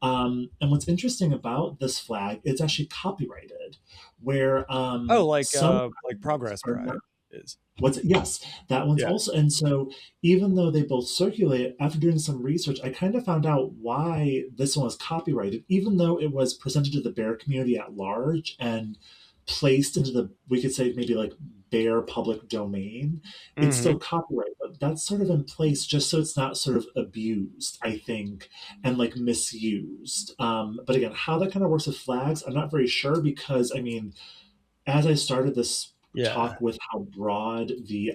And what's interesting about this flag, it's actually copyrighted, where Oh, some like flags Progress are not. Pride is. What's it? Yes, that one's Yeah. also. And so, even though they both circulate, after doing some research, I kind of found out why this one was copyrighted, even though it was presented to the bear community at large and placed into the, we could say maybe like bear public domain. It's Hmm. still copyrighted, but that's sort of in place just so it's not sort of abused, I think, and like misused. But again, how that kind of works with flags, I'm not very sure, because I mean, as I started this Yeah. talk with how broad the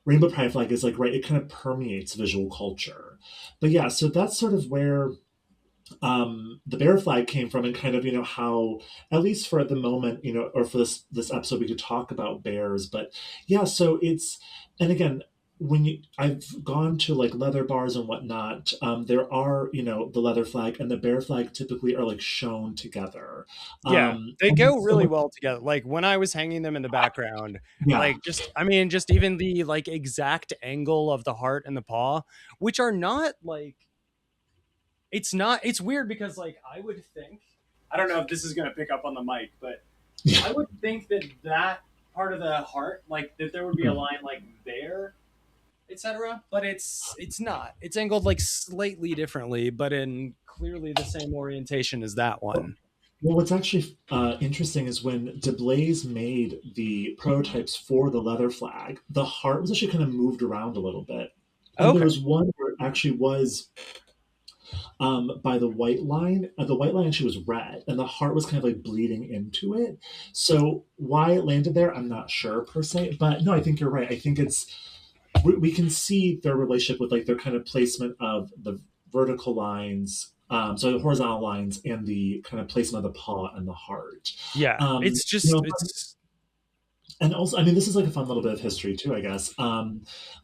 rainbow pride flag is, like, right, it kind of permeates visual culture. But yeah, so that's sort of where the bear flag came from, and kind of, how, at least for the moment, or for this episode, we could talk about bears. But yeah, so it's, and again, I've gone to like leather bars and whatnot, there are, the leather flag and the bear flag typically are like shown together. Yeah, they And go so really well together. Like when I was hanging them in the background, yeah, like just I mean, just even the like exact angle of the heart and the paw, which are not like it's weird because like I would think I don't know if this is gonna pick up on the mic, but I would think that that part of the heart, like that there would be a line like there, etc. But it's not. It's angled like slightly differently, but in clearly the same orientation as that one. well, what's actually interesting is when DeBlaze made the prototypes for the leather flag, the heart was actually kind of moved around a little bit. And there Okay. was one where it actually was by the white line. The white line actually was red, and the heart was kind of like bleeding into it. So why it landed there, I'm not sure per se. But no, I think you're right. I think we can see their relationship with like their kind of placement of the vertical lines, so the horizontal lines, and the kind of placement of the paw and the heart. Yeah, Um, it's you just know, it's and also, I mean, this is like a fun little bit of history too, I guess.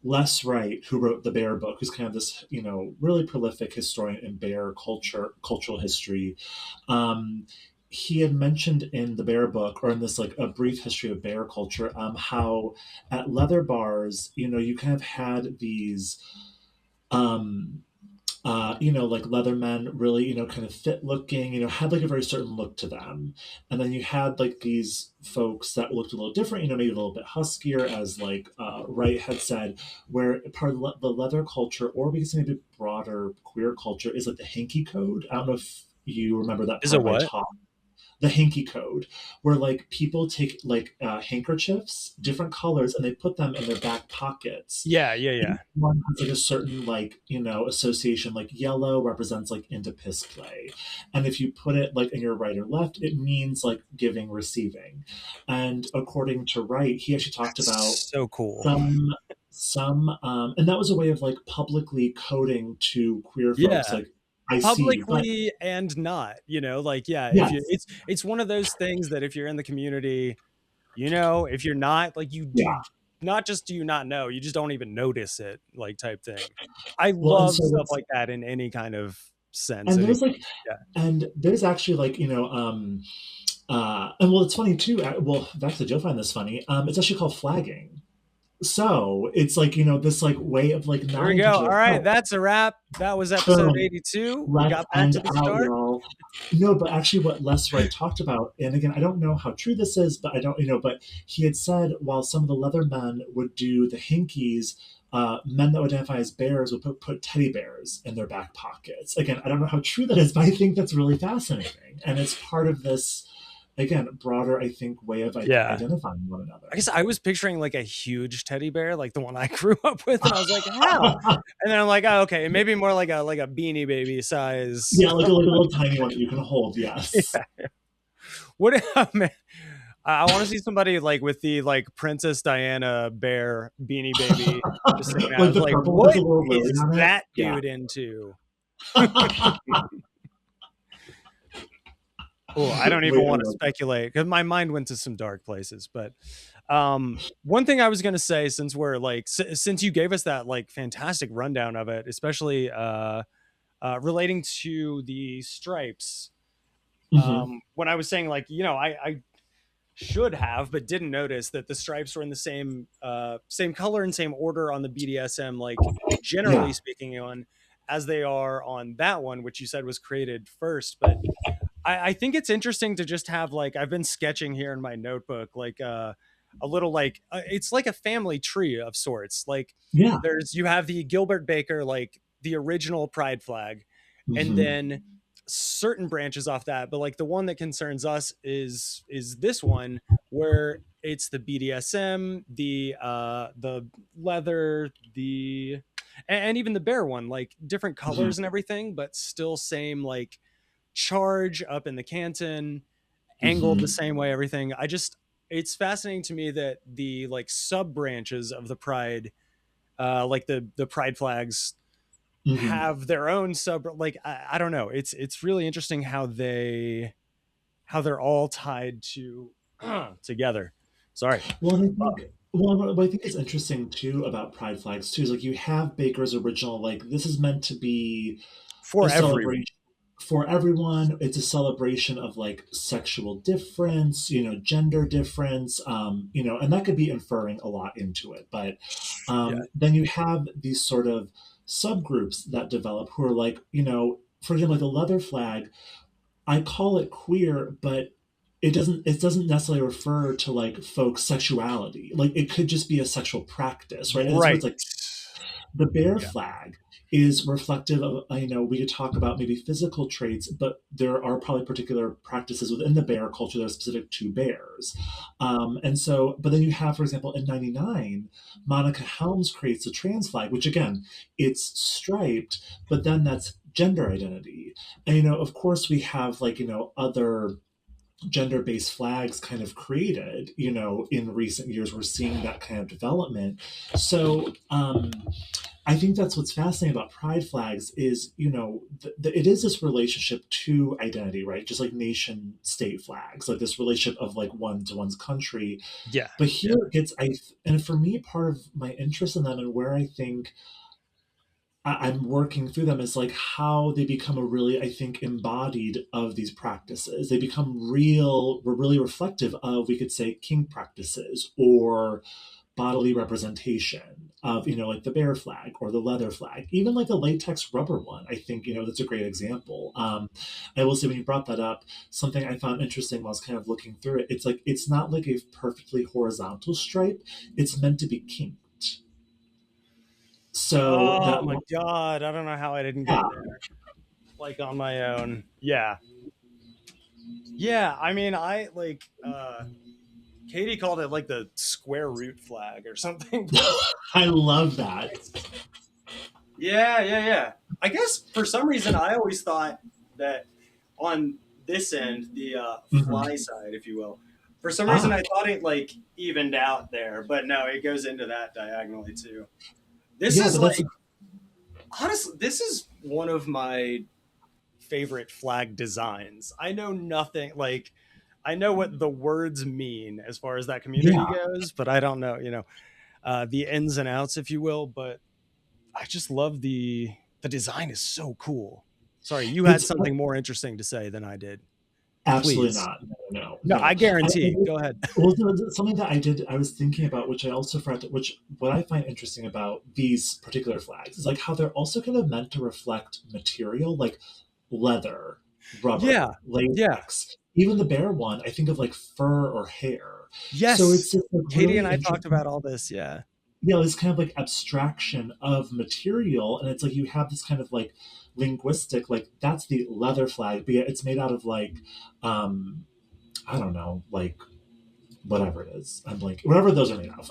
Les Wright, who wrote the Bear book, who's kind of this, really prolific historian in bear cultural history. Um, he had mentioned in the Bear book, or in this like a brief history of bear culture, how at leather bars, you kind of had these um, like leather men, really, kind of fit looking, had like a very certain look to them. And then you had like these folks that looked a little different, maybe a little bit huskier, as like Wright had said, where part of the leather culture, or because maybe broader queer culture, is like the hanky code. I don't know if you remember that is a part of my what? talk, the hanky code, where like people take like handkerchiefs, different colors, and they put them in their back pockets. Yeah, yeah, Each yeah. one has like a certain like association. Like yellow represents like into piss play, and if you put it like in your right or left, it means like giving, receiving. And according to Wright, he actually talked about So cool. and that was a way of like publicly coding to queer folks, Yeah. like, I see, but Publicly and not, like yeah, if you yes, it's one of those things that if you're in the community, if you're not, like you do yeah. not just do you not know, you just don't even notice it, like type thing. I Well, and love so stuff what's like that in any kind of sense. and Any there's like yeah. and there's actually like and well, it's funny too. Well, actually, you'll find this funny. It's actually called flagging. So it's like this like way of like There we nodding to go. each All other. right, Oh, that's a wrap. That was episode boom. 82. We Let's got back end to the out, start. y'all. No, but actually, what Les Wright talked about, and again, I don't know how true this is, but I don't, but he had said while some of the leather men would do the hinkies, men that would identify as bears would put teddy bears in their back pockets. Again, I don't know how true that is, but I think that's really fascinating, and it's part of this, again, broader, I think, way of Yeah. identifying one another. I guess I was picturing like a huge teddy bear, like the one I grew up with, and I was like, how? And then I'm like, oh, okay, maybe more like a Beanie Baby size. Yeah, like a little tiny one that you can hold. Yes. Yeah. What? Man, I want to see somebody like with the like Princess Diana bear Beanie Baby. Just saying, I Like was the like, purple with what the little lily is on it. that Yeah. dude into? Oh, I don't even Wait, want to speculate because my mind went to some dark places. But one thing I was going to say, since we're like, since you gave us that like fantastic rundown of it, especially relating to the stripes, when I was saying like, I should have but didn't notice that the stripes were in the same color and same order on the BDSM, like generally Yeah. speaking, on as they are on that one, which you said was created first. But I think it's interesting to just have like, I've been sketching here in my notebook, like a little like it's like a family tree of sorts. Like Yeah. you have the Gilbert Baker, like the original pride flag, and then certain branches off that, but like the one that concerns us is this one, where it's the BDSM, the leather, and even the bear one, like different colors and everything, but still same like charge up in the canton, angled the same way, everything. it's fascinating to me that the like sub branches of the pride, like the pride flags, Mhm. have their own sub. Like I don't know. It's really interesting how they're all tied to together. Sorry. Well, and I think what I think is interesting too about pride flags too is like you have Baker's original, like this is meant to be a For everyone. celebration for everyone. It's a celebration of like sexual difference, gender difference, and that could be inferring a lot into it. But Yeah. then you have these sort of subgroups that develop who are like, for example, like the leather flag. I call it queer, but it doesn't necessarily refer to like folks' sexuality. Like it could just be a sexual practice, right? And that's where Right. it's like the bear Yeah. flag is reflective of, we could talk about maybe physical traits, but there are probably particular practices within the bear culture that are specific to bears. And so, but then you have, for example, in 99, Monica Helms creates a trans flag, which again, it's striped, but then that's gender identity. And, of course, we have like, other gender-based flags kind of created, in recent years. We're seeing that kind of development. So I think that's what's fascinating about pride flags is, it is this relationship to identity, right? Just like nation state flags, like this relationship of like one to one's country. Yeah. But here it gets, and for me, part of my interest in them and where I think I'm working through them is like how they become a really, I think, embodied of these practices. They become really reflective of, we could say, kink practices or bodily representation of, like the bear flag or the leather flag, even like the latex rubber one. I think, that's a great example. I will say when you brought that up, something I found interesting while I was kind of looking through it, it's like, it's not like a perfectly horizontal stripe. It's meant to be kinked. So Oh that my one, god, I don't know how I didn't get yeah. there. Like on my own. Yeah. Yeah, I mean, I like Katie called it like the square root flag or something. I love that. Yeah. I guess for some reason I always thought that on this end, the fly Mhm. side, if you will, for some reason Ah, I thought it like evened out there, but no, it goes into that diagonally too. This yeah, is but that's like honestly, this is one of my favorite flag designs. I know nothing like I know what the words mean as far as that community yeah. goes, but I don't know, the ins and outs, if you will. But I just love the design is so cool. Sorry, you had It's something more interesting to say than I did. absolutely Please. not. No, No, no. I guarantee. Go ahead. Well, something that I was thinking about, which I also forgot, which what I find interesting about these particular flags is like how they're also kind of meant to reflect material, like leather, Yeah. rubber, Yeah. latex. Even the bear one, I think of like fur or hair. So Yes. it's just like Katie really and I talked interesting. about all this. Yeah. This kind of like abstraction of material, and it's like you have this kind of like linguistic, like that's the leather flag, but yet it's made out of like um I don't know, like whatever it is, I'm like whatever those are made of.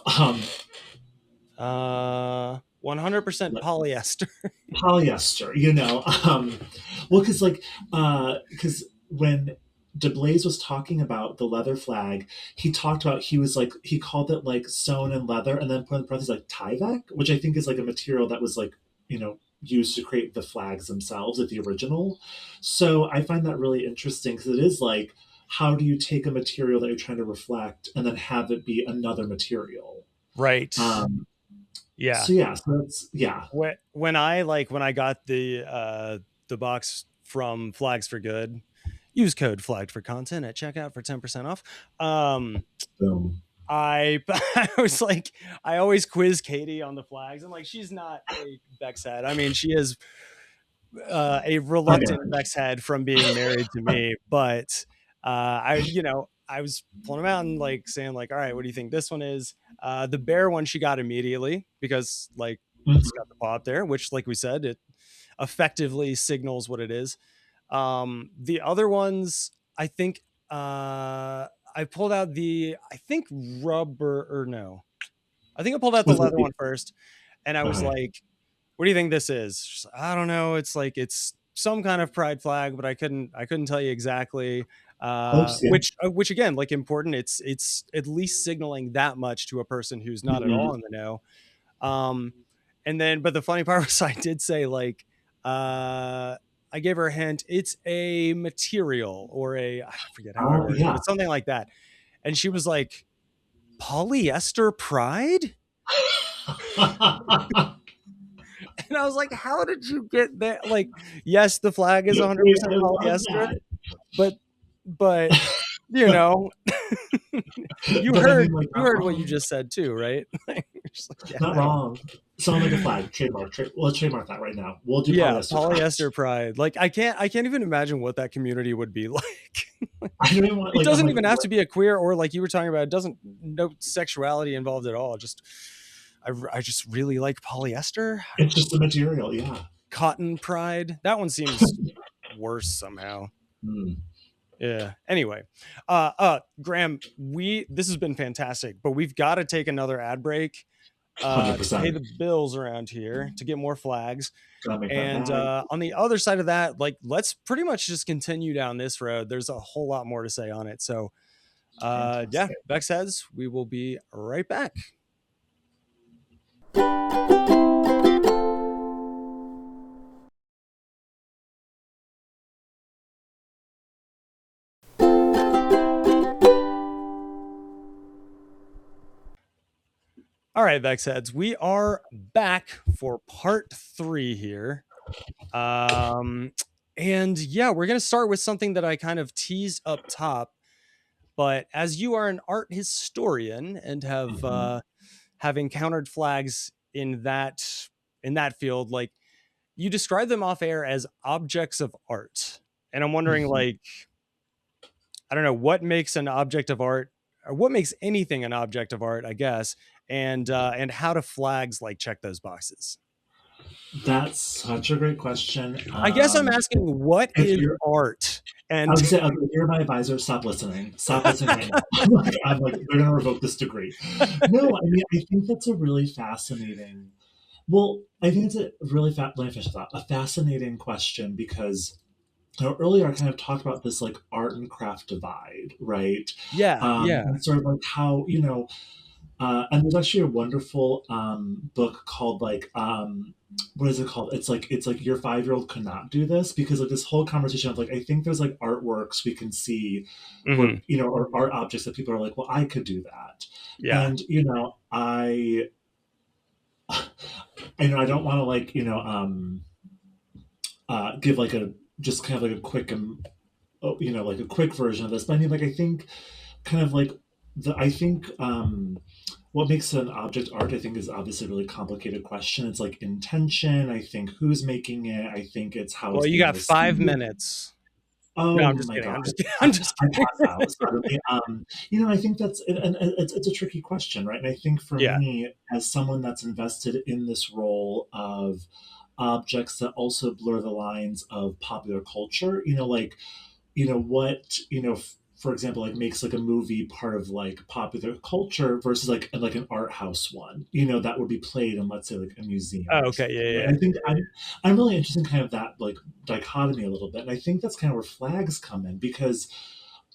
100% Like polyester. polyester, well, because when DeBlaze was talking about the leather flag, he talked about, he called it like sewn in leather, and then put in parentheses like Tyvek, which I think is like a material that was like, used to create the flags themselves, like the original. So I find that really interesting because it is like, how do you take a material that you're trying to reflect and then have it be another material? Right. Um, Yeah. so yeah, so that's yeah. When I got the box from Flags for Good, use code flagged for content at checkout for 10% off. Boom. I I was like, I always quiz Katie on the flags. I'm like, she's not a Bex head. I mean, she is a I reluctant know. Bex head from being married to me, but I was pulling them out and like saying like, all right, what do you think this one is? The bear one she got immediately because like it's Mhm. got the paw up there, which like we said, it effectively signals what it is. The other ones, I think, I pulled out I think rubber or no, I think I pulled out the Was it leather one first, and I was okay? like, "What do you think this is?" I don't know. It's like it's some kind of pride flag, but I couldn't tell you exactly. Oops, yeah. Which again, like important. It's at least signaling that much to a person who's not at all in the know. And then, but the funny part was I did say like, I gave her a hint. It's a material or I forget how I Oh, worded it, yeah. but something like that. And she was like, polyester pride? And I was like, how did you get that? Like, yes, the flag is 100% I love polyester, that. but you know, you But I heard mean, like, you not heard what you wrong. just said too, right? Like, yeah, Not wrong. Sound like a flag. Trademark. Let's trademark that right now. We'll do yeah, polyester. polyester pride. Like, I can't even imagine what that community would be like. I don't even want, It like, I'm doesn't like, even have what? to be a queer or like you were talking about. It doesn't no sexuality involved at all. Just I just really like polyester. It's just the material, yeah. Cotton pride. That one seems worse somehow. Yeah. Anyway, Graham, this has been fantastic, but we've got to take another ad break to 100%. pay the bills around here to get more flags. Gotta make that And bag. on the other side of that, like, let's pretty much just continue down this road. There's a whole lot more to say on it. So, yeah, Fantastic. Bex Heads, we will be right back. All right, Vex Heads, we are back for part 3 here. And yeah, we're going to start with something that I kind of teased up top. But as you are an art historian and have encountered flags in that field, like, you describe them off air as objects of art. And I'm wondering, like, I don't know, what makes an object of art, or what makes anything an object of art, I guess, and how do flags like check those boxes? That's such a great question. I guess I'm asking, what is art? And I would say, you're my advisor. Stop listening. Stop listening right now. I'm like, they're going to revoke this degree. No, I mean, I think that's a really fascinating. Well, I think it's a really let me finish that. A fascinating question because earlier I kind of talked about this like art and craft divide, right? yeah. And sort of like how and there's actually a wonderful book called like what is it called? It's like your 5-year-old could not do this because like this whole conversation of like I think there's like artworks we can see where or art objects that people are like, well, I could do that. Yeah. And I know I don't want to like give like a just kind of like a quick like a quick version of this, but I mean like I think kind of like what makes an object art, I think, is obviously a really complicated question. It's like intention. I think who's making it. I think it's how. Well, it's you got 5 minutes. Oh no, I'm just my kidding. God! I'm just kidding. I pass out. Suddenly. I think that's and it's a tricky question, right? And I think for me, as someone that's invested in this role of objects that also blur the lines of popular culture, for example, like makes like a movie part of like popular culture versus like an art house one, that would be played in, let's say, like a museum. Oh, okay, yeah. I think I'm really interested in kind of that like dichotomy a little bit, and I think that's kind of where flags come in because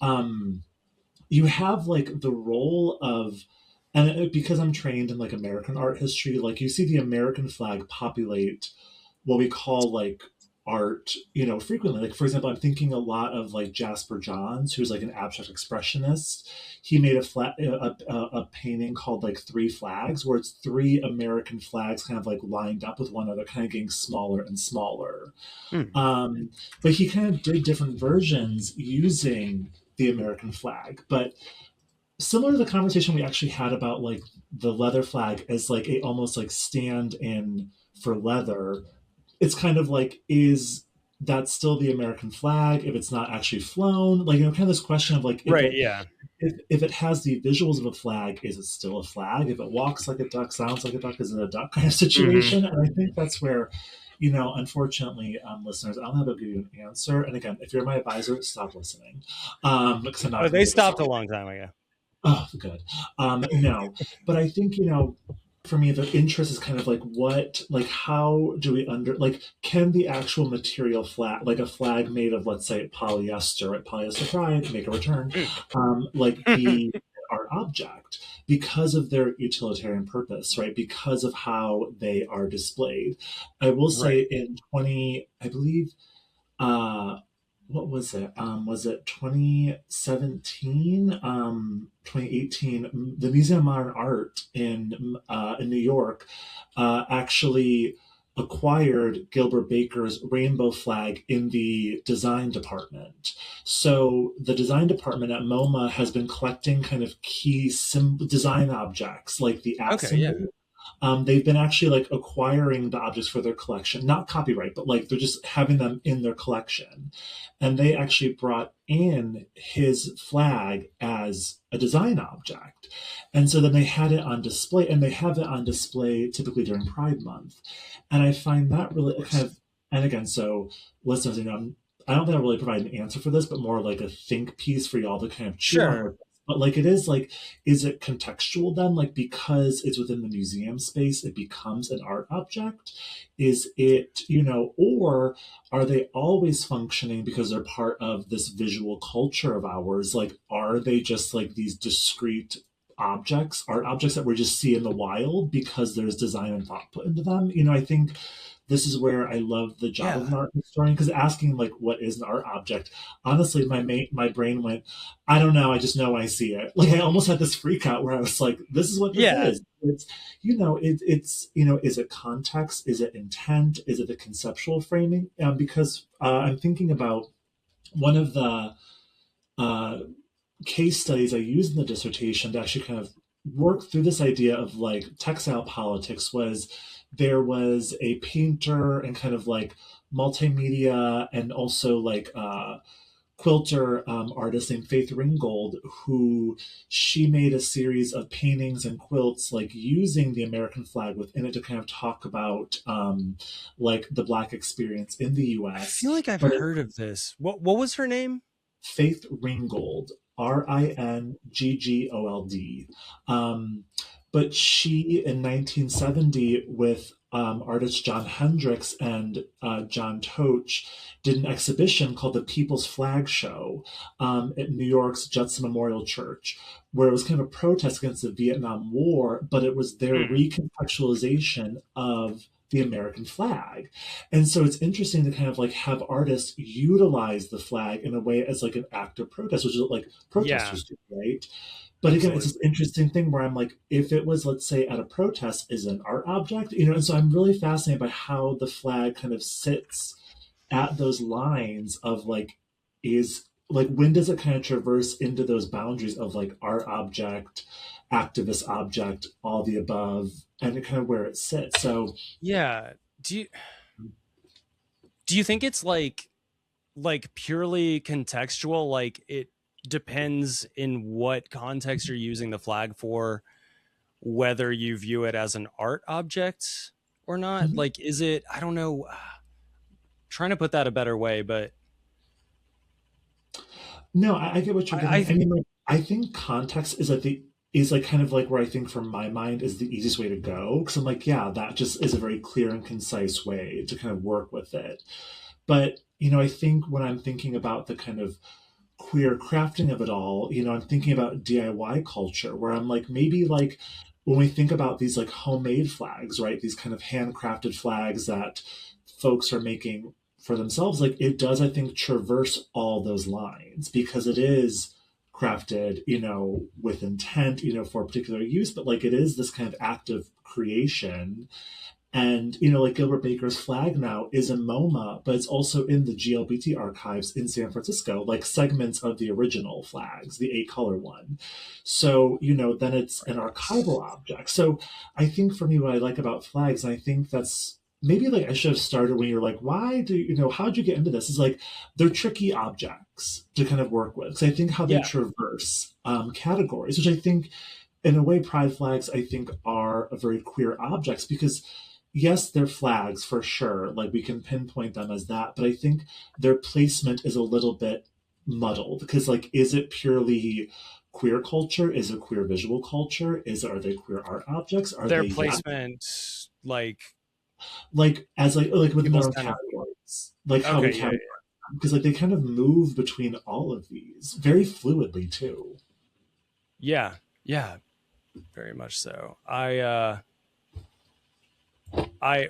you have like the role of. And because I'm trained in like American art history, like you see the American flag populate what we call like art, frequently. Like, for example, I'm thinking a lot of like Jasper Johns, who's like an abstract expressionist. He made a painting called like Three Flags, where it's 3 American flags kind of like lined up with one another, kind of getting smaller and smaller. But he kind of did different versions using the American flag. But similar to the conversation we actually had about like the leather flag as like a almost like stand in for leather, it's kind of like, is that still the American flag if it's not actually flown? Like, kind of this question of like, if it has the visuals of a flag, is it still a flag? If it walks like a duck, sounds like a duck, is it a duck kind of situation? And I think that's where, unfortunately, listeners, I don't have to give you an answer. And again, if you're my advisor, stop listening. Because I'm not. They stopped a long time ago. Oh, good. No, but I think, for me, the interest is kind of like what, like how do we like can the actual material flag, like a flag made of, let's say, polyester, right? Polyester pride, make a return, like be an art object because of their utilitarian purpose, right? Because of how they are displayed. I will say Right. in 20, I believe, uh, what was it? Was it 2017, 2018? The Museum of Modern Art in New York actually acquired Gilbert Baker's rainbow flag in the design department. So the design department at MoMA has been collecting kind of key design objects like the at Okay. Yeah. symbol. They've been actually like acquiring the objects for their collection, not copyright, but like they're just having them in their collection. And they actually brought in his flag as a design object. And so then they had it on display, and they have it on display typically during Pride Month. And I find that Of really kind course. of, and again, so listeners, I don't think I really provide an answer for this, but more like a think piece for y'all to kind of chew on Sure. with. But like it is like, is it contextual then? Like because it's within the museum space, it becomes an art object? Is it, or are they always functioning because they're part of this visual culture of ours? Like, are they just like these discrete objects, art objects that we just see in the wild because there's design and thought put into them? I think this is where I love the job of Yeah. an art historian, because asking like what is an art object, honestly, my brain went, I don't know, I just know I see it. Like I almost had this freak out where I was like, this is what this Yeah. is. It's it's is it context? Is it intent? Is it the conceptual framing? Because I'm thinking about one of the uh, case studies I used in the dissertation to actually kind of work through this idea of like textile politics. Was there was a painter and kind of like multimedia and also like quilter artist named Faith Ringgold, who she made a series of paintings and quilts like using the American flag within it to kind of talk about like the Black experience in the I US. feel like I've But heard of this. What was her name? Faith Ringgold, Ringgold. But she, in 1970, with artist John Hendricks and John Toach, did an exhibition called the People's Flag Show at New York's Judson Memorial Church, where it was kind of a protest against the Vietnam War, but it was their Hmm. recontextualization of the American flag. And so it's interesting to kind of like have artists utilize the flag in a way as like an act of protest, which is what like Yeah. protesters do, right? But again, it's this Absolutely. interesting thing where I'm like, if it was, let's say, at a protest, is an art object, and so I'm really fascinated by how the flag kind of sits at those lines of like, is like, when does it kind of traverse into those boundaries of like art object, activist object, all the above, and kind of where it sits. So Yeah. Do you think it's like purely contextual? Like it depends in what context you're using the flag for, whether you view it as an art object or not. mhm. Like, is it? I don't know. Trying to put that a better way, but No, I get what you're getting at. I I mean, like, I think context is like kind of like where I think from my mind is the easiest way to go. Because I'm like, yeah, that just is a very clear and concise way to kind of work with it. But I think when I'm thinking about the kind of queer crafting of it all, I'm thinking about DIY culture, where I'm like, maybe like when we think about these like homemade flags, right? These kind of handcrafted flags that folks are making for themselves, like it does, I think, traverse all those lines because it is crafted, with intent, for a particular use, but like it is this kind of act of creation. And, like Gilbert Baker's flag now is in MoMA, but it's also in the GLBT archives in San Francisco, like segments of the original flags, the 8-color one. So, then it's an archival object. So I think for me, what I like about flags, and I think that's maybe like I should have started when you're like, why do how'd you get into this? Is like they're tricky objects to kind of work with. So I think how they yeah, traverse categories, which I think in a way, pride flags, I think, are a very queer objects because yes, they're flags for sure. Like we can pinpoint them as that, but I think their placement is a little bit muddled because, like, is it purely queer culture? Is it queer visual culture? Are they queer art objects? Are Their they placement, like as like with people's more kind of categories, like how we okay, yeah, categorize them, because like they kind of move between all of these very fluidly too. yeah, yeah, very much so.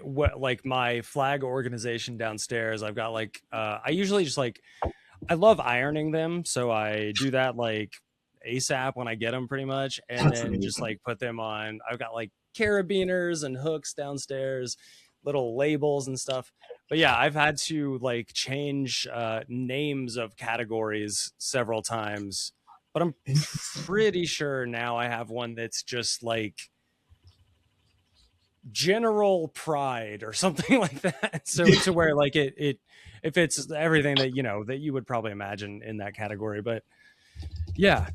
What like my flag organization downstairs. I've got like I usually just like I love ironing them, so I do that like ASAP when I get them, pretty much, and That's then just amazing. like put them on. I've got like carabiners and hooks downstairs, little labels and stuff. But yeah, I've had to like change names of categories several times, but I'm Interesting. pretty sure now I have one that's just like general pride or something like that. So Yeah. to where like it fits everything that that you would probably imagine in that category. But yeah,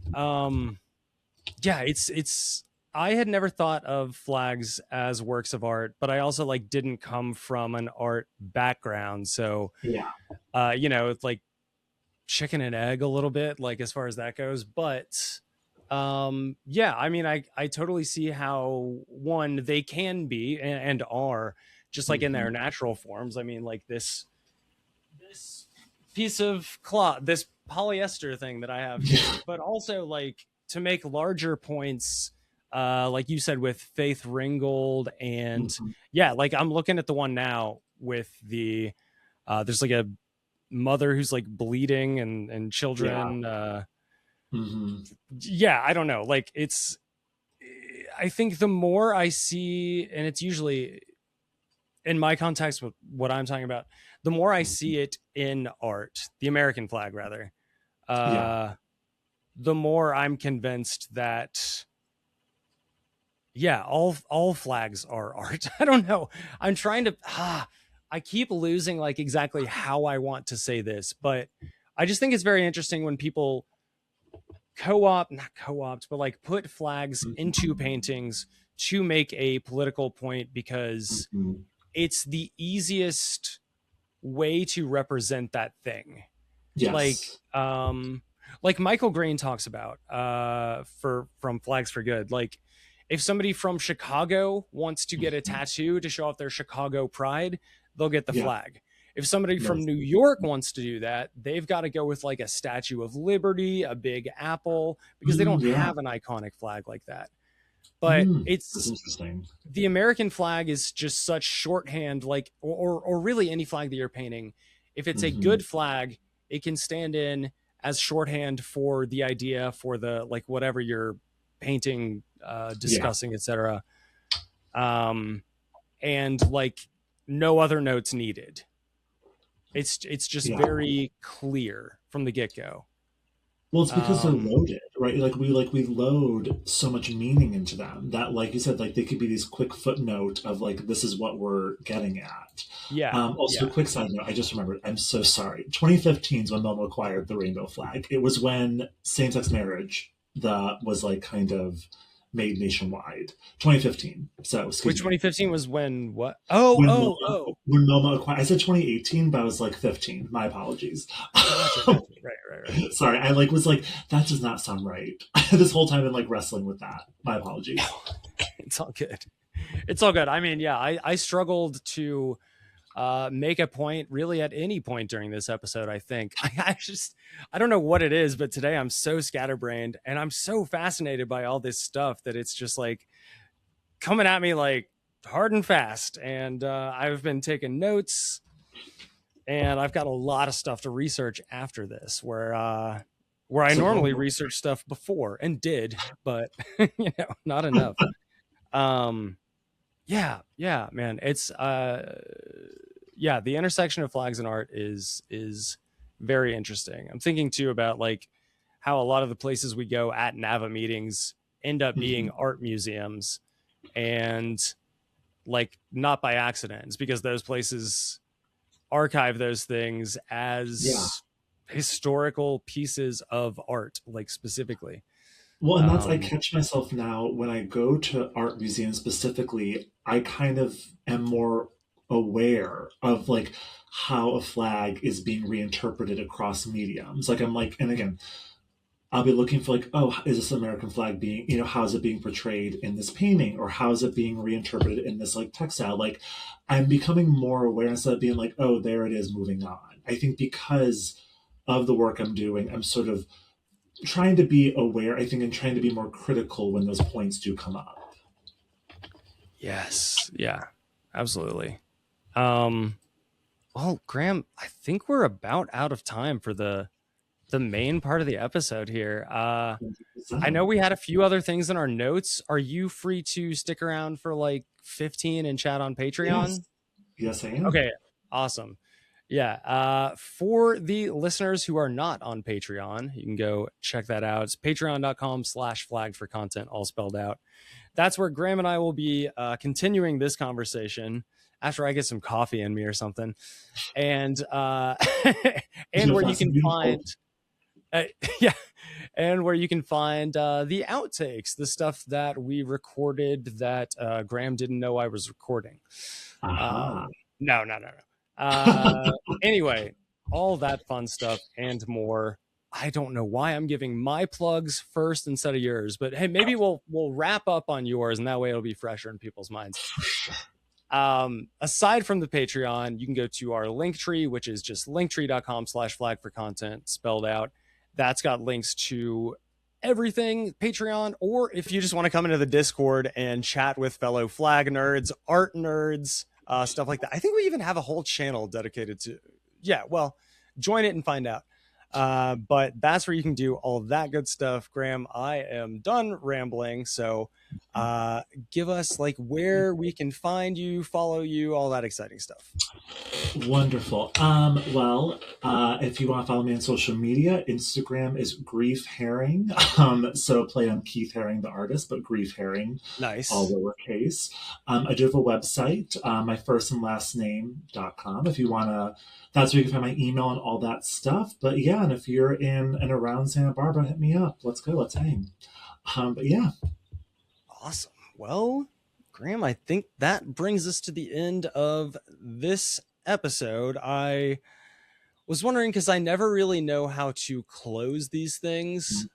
yeah, it's I had never thought of flags as works of art, but I also like didn't come from an art background. So Yeah. it's like chicken and egg a little bit, like as far as that goes. But yeah, I mean, I totally see how one they can be and are just like in Mhm. their natural forms. I mean, like this piece of cloth, this polyester thing that I have here, Yeah. but also like to make larger points, like you said with Faith Ringgold, and Mhm. yeah, like I'm looking at the one now with the there's like a mother who's like bleeding and Yeah. children. Mhm. Yeah, I don't know. Like I think the more I see, and it's usually in my context with what I'm talking about, the more I see it in art, the American flag rather, Yeah. uh, the more I'm convinced that yeah, all flags are art. I don't know. I'm trying to I keep losing like exactly how I want to say this, but I just think it's very interesting when people not co-opt, but like put flags into Mhm. paintings to make a political point because Mhm. it's the easiest way to represent that thing. Like Yes. like Michael Green talks about for from Flags for Good. Like if somebody from Chicago wants to get a Mhm. tattoo to show off their Chicago pride, they'll get the Yeah. flag. If somebody from Yes. New York wants to do that, they've got to go with like a Statue of Liberty, a big apple, because they don't Yeah. have an iconic flag like that. But That's it's interesting. the American flag is just such shorthand, like or really any flag that you're painting. If it's a Mhm. good flag, it can stand in as shorthand for the idea for the like whatever you're painting, Yeah. discussing, etc. Um, and like no other notes needed. It's just Yeah. very clear from the get go. Well, it's because they're Um, loaded, right? Like we load so much meaning into them that, like you said, like they could be these quick footnote of like this is what we're getting at. yeah, Also, a yeah. quick side note: I just remembered. I'm so sorry. 2015 is when Momo acquired the rainbow flag. It was when same-sex marriage the was like kind of made nationwide. 2015. So Which excuse me. 2015 was when what? Oh, When oh, Moma, oh. when Moma acquired, I said 2018, but I was like 15. My apologies. Gotcha, gotcha. Right, right, right. Sorry, I like was like that does not sound right. This whole time I'm like wrestling with that. My apologies. It's all good. It's all good. I mean, yeah, I struggled to make a point really at any point during this episode. I think I don't know what it is, but today I'm so scatterbrained and I'm so fascinated by all this stuff that it's just like coming at me like hard and fast. And I've been taking notes, and I've got a lot of stuff to research after this, where I So normally research stuff before and did, but not enough. Um, yeah, man. It's yeah, the intersection of flags and art is very interesting. I'm thinking too about like how a lot of the places we go at NAVA meetings end up being mhm. art museums, and like not by accident. It's because those places archive those things Yeah. as historical pieces of art, like specifically. Well, and that's I Um, catch myself now when I go to art museums specifically, I kind of am more aware of like how a flag is being reinterpreted across mediums. Like I'm like, and again, I'll be looking for like, oh, is this American flag being, how is it being portrayed in this painting, or how is it being reinterpreted in this like textile? Like, I'm becoming more aware instead of being like, oh, there it is, moving on. I think because of the work I'm doing, I'm sort of trying to be aware, I think, and trying to be more critical when those points do come up. Yes. Yeah, absolutely. Well, Graham, I think we're about out of time for the main part of the episode here. I know we had a few other things in our notes. Are you free to stick around for like 15 and chat on Patreon? Yes, I am. Okay, awesome. Yeah. For the listeners who are not on Patreon, you can go check that out. It's patreon.com/flagged for content, all spelled out. That's where Graham and I will be continuing this conversation after I get some coffee in me or something. And and where you can find and where you can find the outtakes, the stuff that we recorded that Graham didn't know I was recording. No. Anyway, all that fun stuff and more. I don't know why I'm giving my plugs first instead of yours, but hey, maybe we'll wrap up on yours, and that way it'll be fresher in people's minds. Aside from the Patreon, you can go to our Linktree, which is just linktree.com/flag for content spelled out. That's got links to everything Patreon, or if you just want to come into the Discord and chat with fellow flag nerds, art nerds, stuff like that. I think we even have a whole channel dedicated to, join it and find out. But that's where you can do all of that good stuff. Graham, I am done rambling. So give us like where we can find you, follow you, all that exciting stuff. Wonderful. If you want to follow me on social media, Instagram is Grief Herring. So play on Keith Haring, the artist, but Grief Herring. Nice. All lowercase. I do have a website, my first and last name.com. If you want to, that's where you can find my email and all that stuff. But yeah, and if you're in and around Santa Barbara, hit me up. Let's go. Let's hang. But yeah. Awesome. Well, Graham, I think that brings us to the end of this episode. I was wondering, because I never really know how to close these things.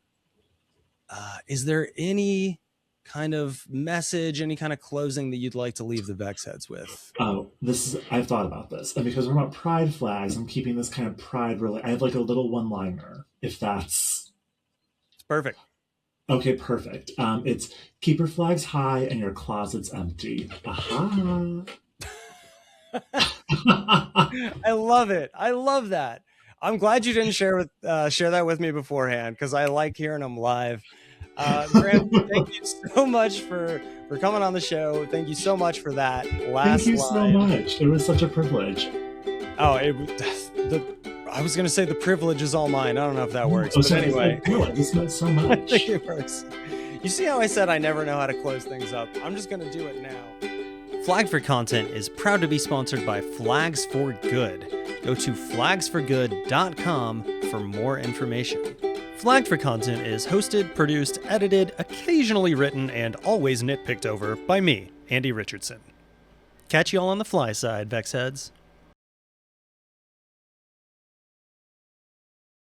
Is there any kind of message, any kind of closing that you'd like to leave the Vex heads with? I've thought about this, and because we're about pride flags, I'm keeping this kind of pride really. I have like a little one-liner, if that's it's perfect. Okay, perfect. It's keep your flags high and your closets empty. Aha. I love it. I love that. I'm glad you didn't share that with me beforehand, because I like hearing them live. Graham, thank you so much for coming on the show. Thank you so much for that last Thank you line. so much. It was such a privilege. Oh, I was going to say the privilege is all mine. I don't know if that works. But anyway. This meant so much. I think it works. You see how I said I never know how to close things up? I'm just going to do it now. Flag for Content is proud to be sponsored by Flags for Good. Go to flagsforgood.com for more information. Flagged for Content is hosted, produced, edited, occasionally written, and always nitpicked over by me, Andy Richardson. Catch y'all on the fly side, Vex heads.